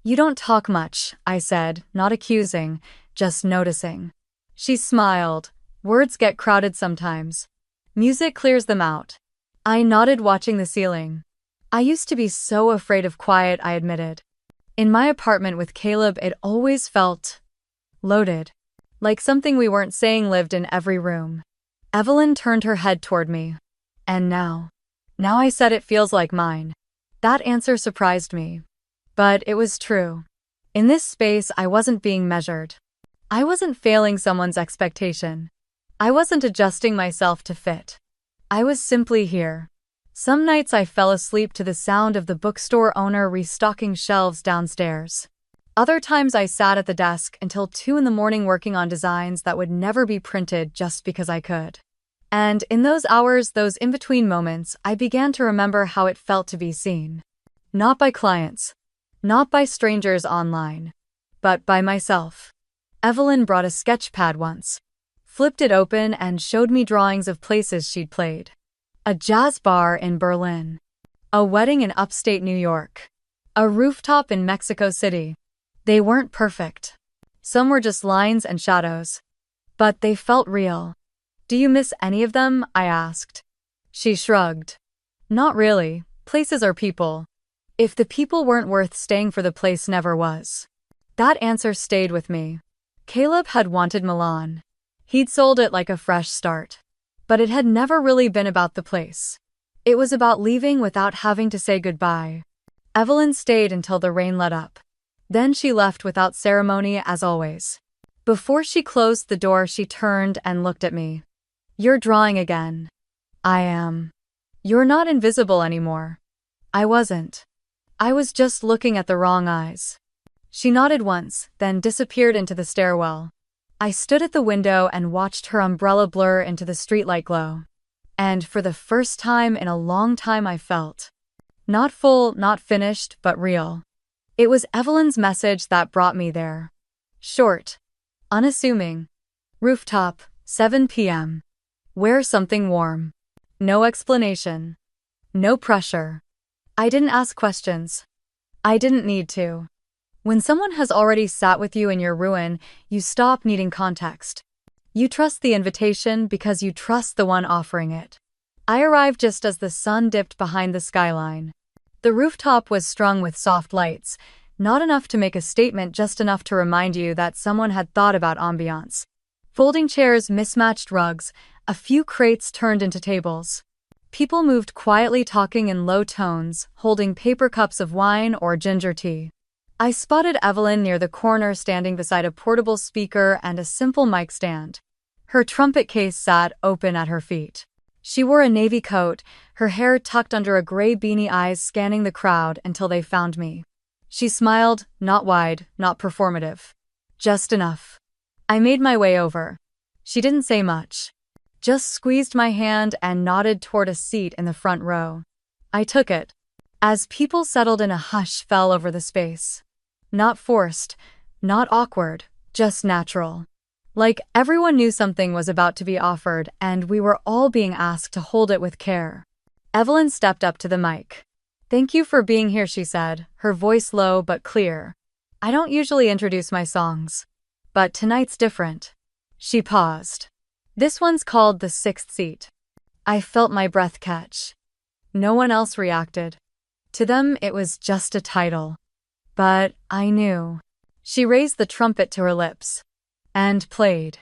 "You don't talk much," I said, not accusing, just noticing. She smiled. "Words get crowded sometimes. Music clears them out." I nodded, watching the ceiling. "I used to be so afraid of quiet," I admitted. In my apartment with Caleb, it always felt loaded. Like something we weren't saying lived in every room. Evelyn turned her head toward me. "And now?" "Now," I said, "it feels like mine." That answer surprised me. But it was true. In this space, I wasn't being measured. I wasn't failing someone's expectation. I wasn't adjusting myself to fit. I was simply here. Some nights I fell asleep to the sound of the bookstore owner restocking shelves downstairs. Other times I sat at the desk until 2 in the morning working on designs that would never be printed just because I could. And in those hours, those in-between moments, I began to remember how it felt to be seen. Not by clients. Not by strangers online. But by myself. Evelyn brought a sketch pad once. Flipped it open and showed me drawings of places she'd played. A jazz bar in Berlin. A wedding in upstate New York. A rooftop in Mexico City. They weren't perfect. Some were just lines and shadows. But they felt real. "Do you miss any of them?" I asked. She shrugged. "Not really. Places are people. If the people weren't worth staying for, the place never was." That answer stayed with me. Caleb had wanted Milan. He'd sold it like a fresh start. But it had never really been about the place. It was about leaving without having to say goodbye. Evelyn stayed until the rain let up. Then she left without ceremony, as always. Before she closed the door, she turned and looked at me. "You're drawing again." "I am." "You're not invisible anymore." I wasn't. I was just looking at the wrong eyes. She nodded once, then disappeared into the stairwell. I stood at the window and watched her umbrella blur into the streetlight glow. And for the first time in a long time, I felt not full, not finished, but real. It was Evelyn's message that brought me there. Short. Unassuming. Rooftop, 7 p.m. Wear something warm. No explanation. No pressure. I didn't ask questions. I didn't need to. When someone has already sat with you in your ruin, you stop needing context. You trust the invitation because you trust the one offering it. I arrived just as the sun dipped behind the skyline. The rooftop was strung with soft lights, not enough to make a statement, just enough to remind you that someone had thought about ambiance. Folding chairs, mismatched rugs, a few crates turned into tables. People moved quietly, talking in low tones, holding paper cups of wine or ginger tea. I spotted Evelyn near the corner, standing beside a portable speaker and a simple mic stand. Her trumpet case sat open at her feet. She wore a navy coat, her hair tucked under a gray beanie, eyes scanning the crowd until they found me. She smiled, not wide, not performative. Just enough. I made my way over. She didn't say much. Just squeezed my hand and nodded toward a seat in the front row. I took it. As people settled in, a hush fell over the space. Not forced, not awkward, just natural. Like everyone knew something was about to be offered, and we were all being asked to hold it with care. Evelyn stepped up to the mic. "Thank you for being here," she said, her voice low but clear. "I don't usually introduce my songs. But tonight's different." She paused. "This one's called The Sixth Seat." I felt my breath catch. No one else reacted. To them, it was just a title. But I knew. She raised the trumpet to her lips. And played.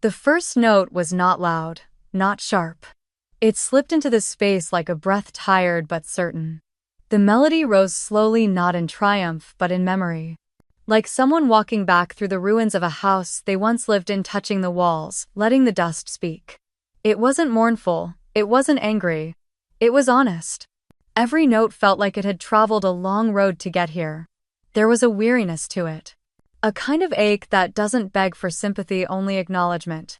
The first note was not loud, not sharp. It slipped into the space like a breath, tired but certain. The melody rose slowly, not in triumph but in memory. Like someone walking back through the ruins of a house they once lived in, touching the walls, letting the dust speak. It wasn't mournful, it wasn't angry. It was honest. Every note felt like it had traveled a long road to get here. There was a weariness to it. A kind of ache that doesn't beg for sympathy, only acknowledgement.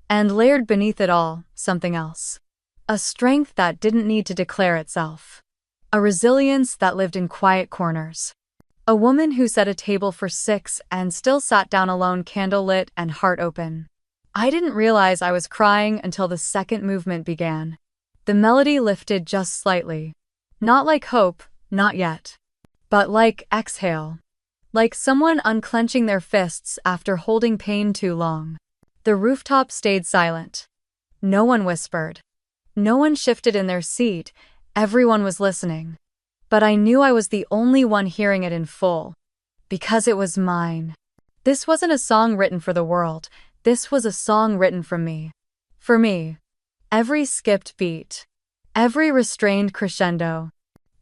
And layered beneath it all, something else. A strength that didn't need to declare itself. A resilience that lived in quiet corners. A woman who set a table for 6 and still sat down alone, candle lit and heart open. I didn't realize I was crying until the second movement began. The melody lifted just slightly. Not like hope, not yet. But like exhale. Like someone unclenching their fists after holding pain too long. The rooftop stayed silent. No one whispered. No one shifted in their seat. Everyone was listening. But I knew I was the only one hearing it in full. Because it was mine. This wasn't a song written for the world. This was a song written from me. For me. Every skipped beat. Every restrained crescendo.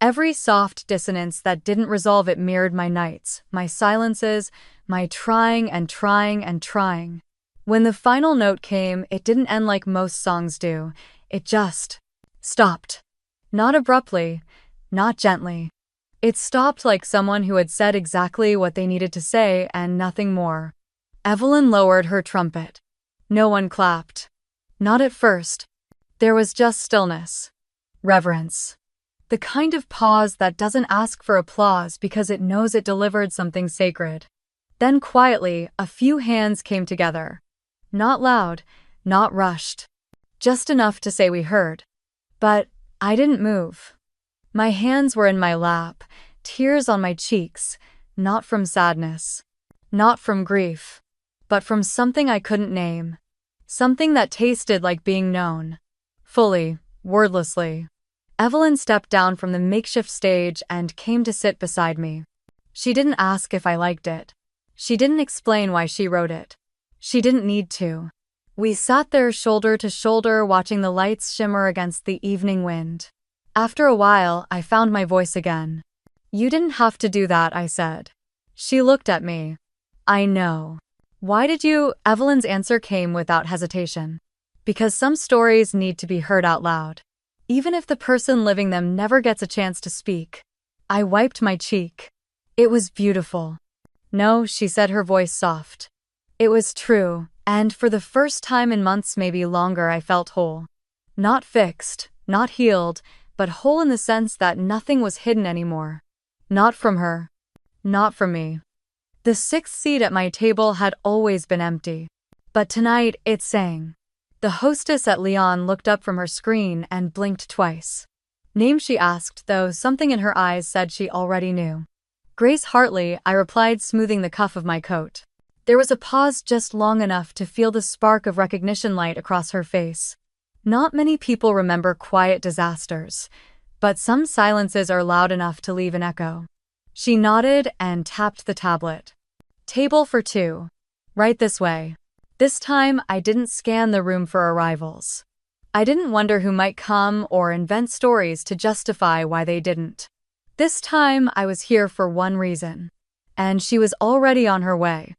Every soft dissonance that didn't resolve it mirrored my nights, my silences, my trying and trying and trying. When the final note came, it didn't end like most songs do. It just stopped. Not abruptly, not gently. It stopped like someone who had said exactly what they needed to say and nothing more. Evelyn lowered her trumpet. No one clapped. Not at first. There was just stillness. Reverence. The kind of pause that doesn't ask for applause because it knows it delivered something sacred. Then quietly, a few hands came together. Not loud, not rushed. Just enough to say we heard. But I didn't move. My hands were in my lap, tears on my cheeks, not from sadness. Not from grief. But from something I couldn't name. Something that tasted like being known. Fully, wordlessly. Evelyn stepped down from the makeshift stage and came to sit beside me. She didn't ask if I liked it. She didn't explain why she wrote it. She didn't need to. We sat there shoulder to shoulder watching the lights shimmer against the evening wind. After a while, I found my voice again. You didn't have to do that, I said. She looked at me. I know. Why did you? Evelyn's answer came without hesitation. Because some stories need to be heard out loud. Even if the person living them never gets a chance to speak. I wiped my cheek. It was beautiful. No, she said, her voice soft. It was true, and for the first time in months, maybe longer, I felt whole. Not fixed, not healed, but whole in the sense that nothing was hidden anymore. Not from her. Not from me. The 6th seat at my table had always been empty. But tonight, it sang. The hostess at Leon looked up from her screen and blinked twice. Name, she asked, though something in her eyes said she already knew. Grace Hartley, I replied, smoothing the cuff of my coat. There was a pause just long enough to feel the spark of recognition light across her face. Not many people remember quiet disasters, but some silences are loud enough to leave an echo. She nodded and tapped the tablet. Table for 2. Right this way. This time, I didn't scan the room for arrivals. I didn't wonder who might come or invent stories to justify why they didn't. This time, I was here for one reason. And she was already on her way.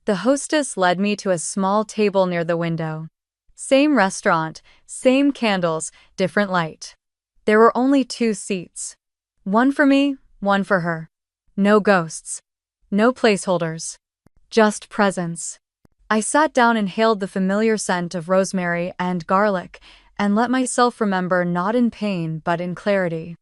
The hostess led me to a small table near the window. Same restaurant, same candles, different light. There were only 2 seats. One for me, one for her. No ghosts. No placeholders. Just presence. I sat down, inhaled the familiar scent of rosemary and garlic, and let myself remember, not in pain but in clarity.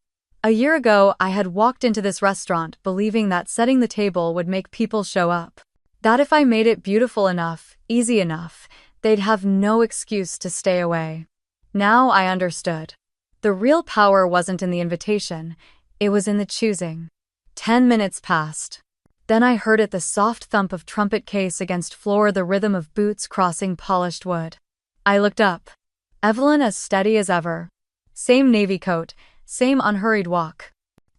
A year ago, I had walked into this restaurant believing that setting the table would make people show up. That if I made it beautiful enough, easy enough, they'd have no excuse to stay away. Now I understood. The real power wasn't in the invitation, it was in the choosing. 10 minutes passed. Then I heard it, the soft thump of trumpet case against floor, the rhythm of boots crossing polished wood. I looked up. Evelyn as steady as ever. Same navy coat, same unhurried walk.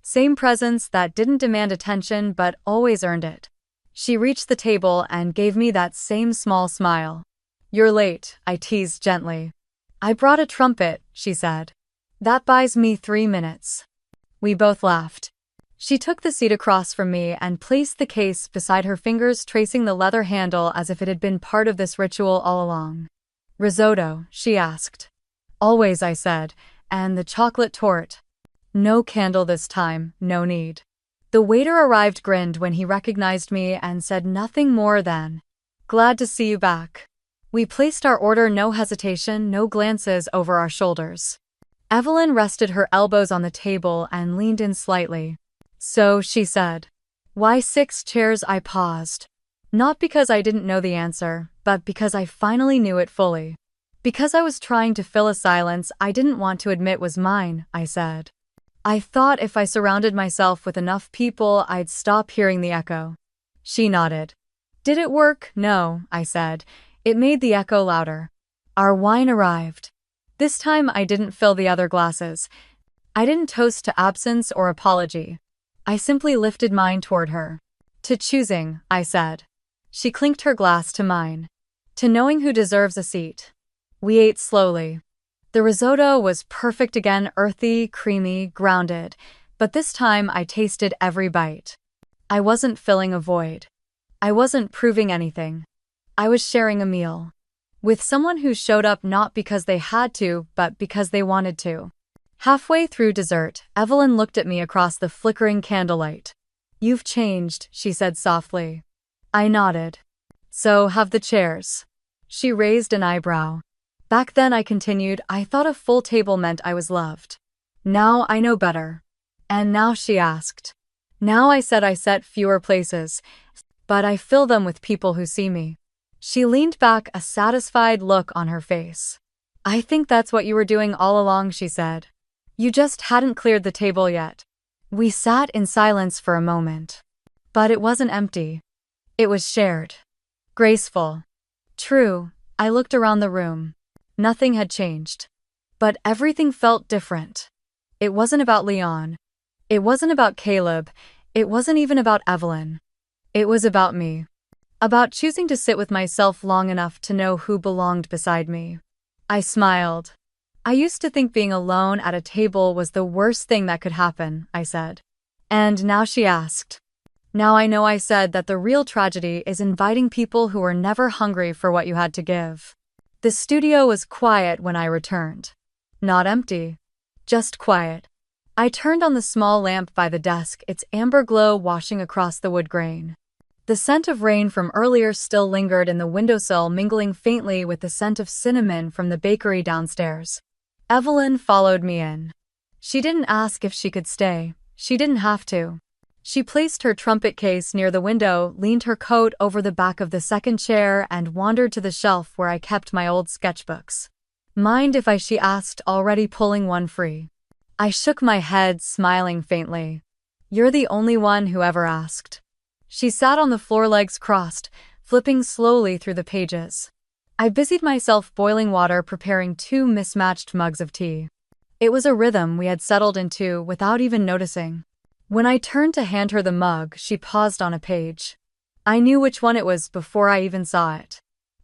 Same presence that didn't demand attention but always earned it. She reached the table and gave me that same small smile. You're late, I teased gently. I brought a trumpet, she said. That buys me 3 minutes. We both laughed. She took the seat across from me and placed the case beside her, fingers tracing the leather handle as if it had been part of this ritual all along. Risotto, she asked. Always, I said, and the chocolate torte. No candle this time, no need. The waiter arrived, grinned when he recognized me, and said nothing more than, "Glad to see you back." We placed our order, no hesitation, no glances over our shoulders. Evelyn rested her elbows on the table and leaned in slightly. So, she said. Why 6 chairs? I paused. Not because I didn't know the answer, but because I finally knew it fully. Because I was trying to fill a silence I didn't want to admit was mine, I said. I thought if I surrounded myself with enough people I'd stop hearing the echo. She nodded. Did it work? No, I said. It made the echo louder. Our wine arrived. This time I didn't fill the other glasses. I didn't toast to absence or apology. I simply lifted mine toward her. To choosing, I said. She clinked her glass to mine. To knowing who deserves a seat. We ate slowly. The risotto was perfect again, earthy, creamy, grounded, but this time I tasted every bite. I wasn't filling a void. I wasn't proving anything. I was sharing a meal. With someone who showed up not because they had to, but because they wanted to. Halfway through dessert, Evelyn looked at me across the flickering candlelight. You've changed, she said softly. I nodded. So have the chairs. She raised an eyebrow. Back then, I continued, I thought a full table meant I was loved. Now I know better. And now, she asked. Now, I said, I set fewer places, but I fill them with people who see me. She leaned back, a satisfied look on her face. I think that's what you were doing all along, she said. You just hadn't cleared the table yet. We sat in silence for a moment. But it wasn't empty. It was shared. Graceful. True, I looked around the room. Nothing had changed. But everything felt different. It wasn't about Leon. It wasn't about Caleb. It wasn't even about Evelyn. It was about me. About choosing to sit with myself long enough to know who belonged beside me. I smiled. I used to think being alone at a table was the worst thing that could happen, I said. And now, she asked. Now I know, I said, that the real tragedy is inviting people who were never hungry for what you had to give. The studio was quiet when I returned. Not empty. Just quiet. I turned on the small lamp by the desk, its amber glow washing across the wood grain. The scent of rain from earlier still lingered in the windowsill, mingling faintly with the scent of cinnamon from the bakery downstairs. Evelyn followed me in. She didn't ask if she could stay. She didn't have to. She placed her trumpet case near the window, leaned her coat over the back of the second chair, and wandered to the shelf where I kept my old sketchbooks. Mind if I, she asked, already pulling one free. I shook my head, smiling faintly. You're the only one who ever asked. She sat on the floor, legs crossed, flipping slowly through the pages. I busied myself boiling water, preparing 2 mismatched mugs of tea. It was a rhythm we had settled into without even noticing. When I turned to hand her the mug, she paused on a page. I knew which one it was before I even saw it.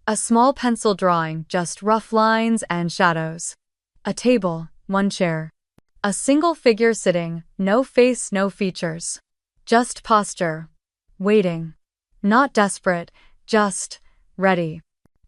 A small pencil drawing, just rough lines and shadows. A table, 1 chair. A single figure sitting, no face, no features. Just posture. Waiting. Not desperate, just ready.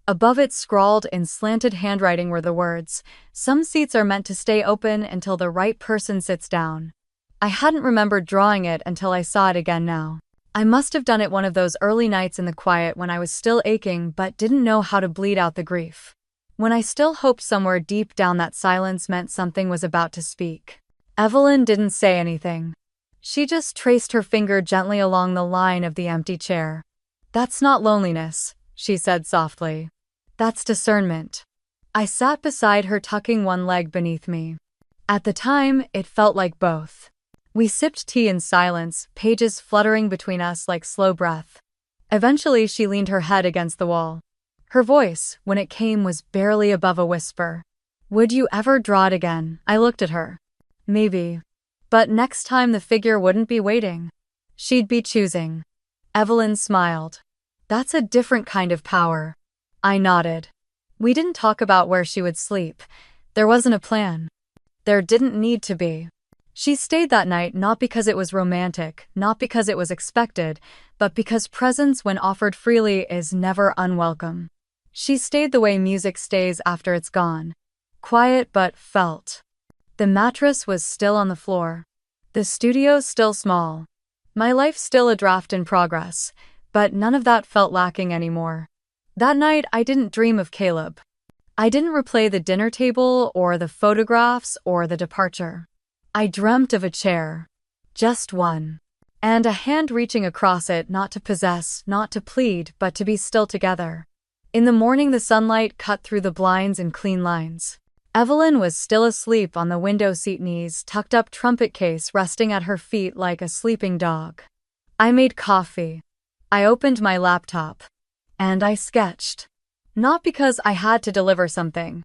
Above it, scrawled in slanted handwriting, were the words, "Some seats are meant to stay open until the right person sits down." I hadn't remembered drawing it until I saw it again now. I must have done it one of those early nights in the quiet when I was still aching but didn't know how to bleed out the grief. When I still hoped somewhere deep down that silence meant something was about to speak. Evelyn didn't say anything. She just traced her finger gently along the line of the empty chair. That's not loneliness, she said softly. That's discernment. I sat beside her, tucking one leg beneath me. At the time, it felt like both. We sipped tea in silence, pages fluttering between us like slow breath. Eventually, she leaned her head against the wall. Her voice, when it came, was barely above a whisper. Would you ever draw it again? I looked at her. Maybe. But next time the figure wouldn't be waiting. She'd be choosing. Evelyn smiled. That's a different kind of power. I nodded. We didn't talk about where she would sleep. There wasn't a plan. There didn't need to be. She stayed that night not because it was romantic, not because it was expected, but because presence, when offered freely, is never unwelcome. She stayed the way music stays after it's gone. Quiet but felt. The mattress was still on the floor. The studio still small. My life still a draft in progress, but none of that felt lacking anymore. That night I didn't dream of Caleb. I didn't replay the dinner table or the photographs or the departure. I dreamt of a chair. Just one. And a hand reaching across it, not to possess, not to plead, but to be still together. In the morning, the sunlight cut through the blinds in clean lines. Evelyn was still asleep on the window seat, knees tucked up, trumpet case resting at her feet like a sleeping dog. I made coffee. I opened my laptop. And I sketched. Not because I had to deliver something.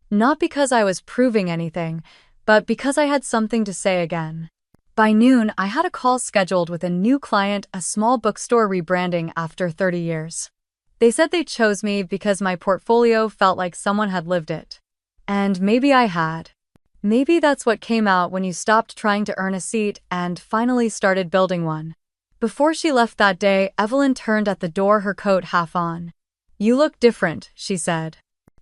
Not because I was proving anything, but because I had something to say again. By noon, I had a call scheduled with a new client, a small bookstore rebranding after 30 years. They said they chose me because my portfolio felt like someone had lived it. And maybe I had. Maybe that's what came out when you stopped trying to earn a seat and finally started building one. Before she left that day, Evelyn turned at the door, her coat half on. "You look different," she said.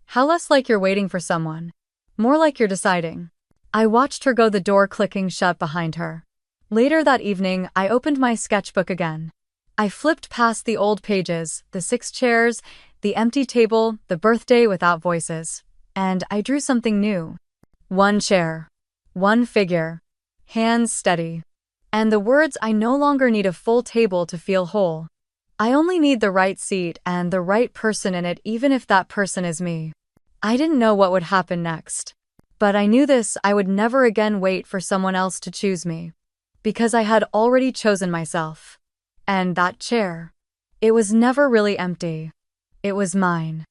"How less like you're waiting for someone. More like you're deciding." I watched her go, the door clicking shut behind her. Later that evening, I opened my sketchbook again. I flipped past the old pages, the 6 chairs, the empty table, the birthday without voices. And I drew something new. One chair. One figure. Hands steady. And the words, "I no longer need a full table to feel whole. I only need the right seat and the right person in it, even if that person is me." I didn't know what would happen next. But I knew this: I would never again wait for someone else to choose me. Because I had already chosen myself. And that chair. It was never really empty. It was mine.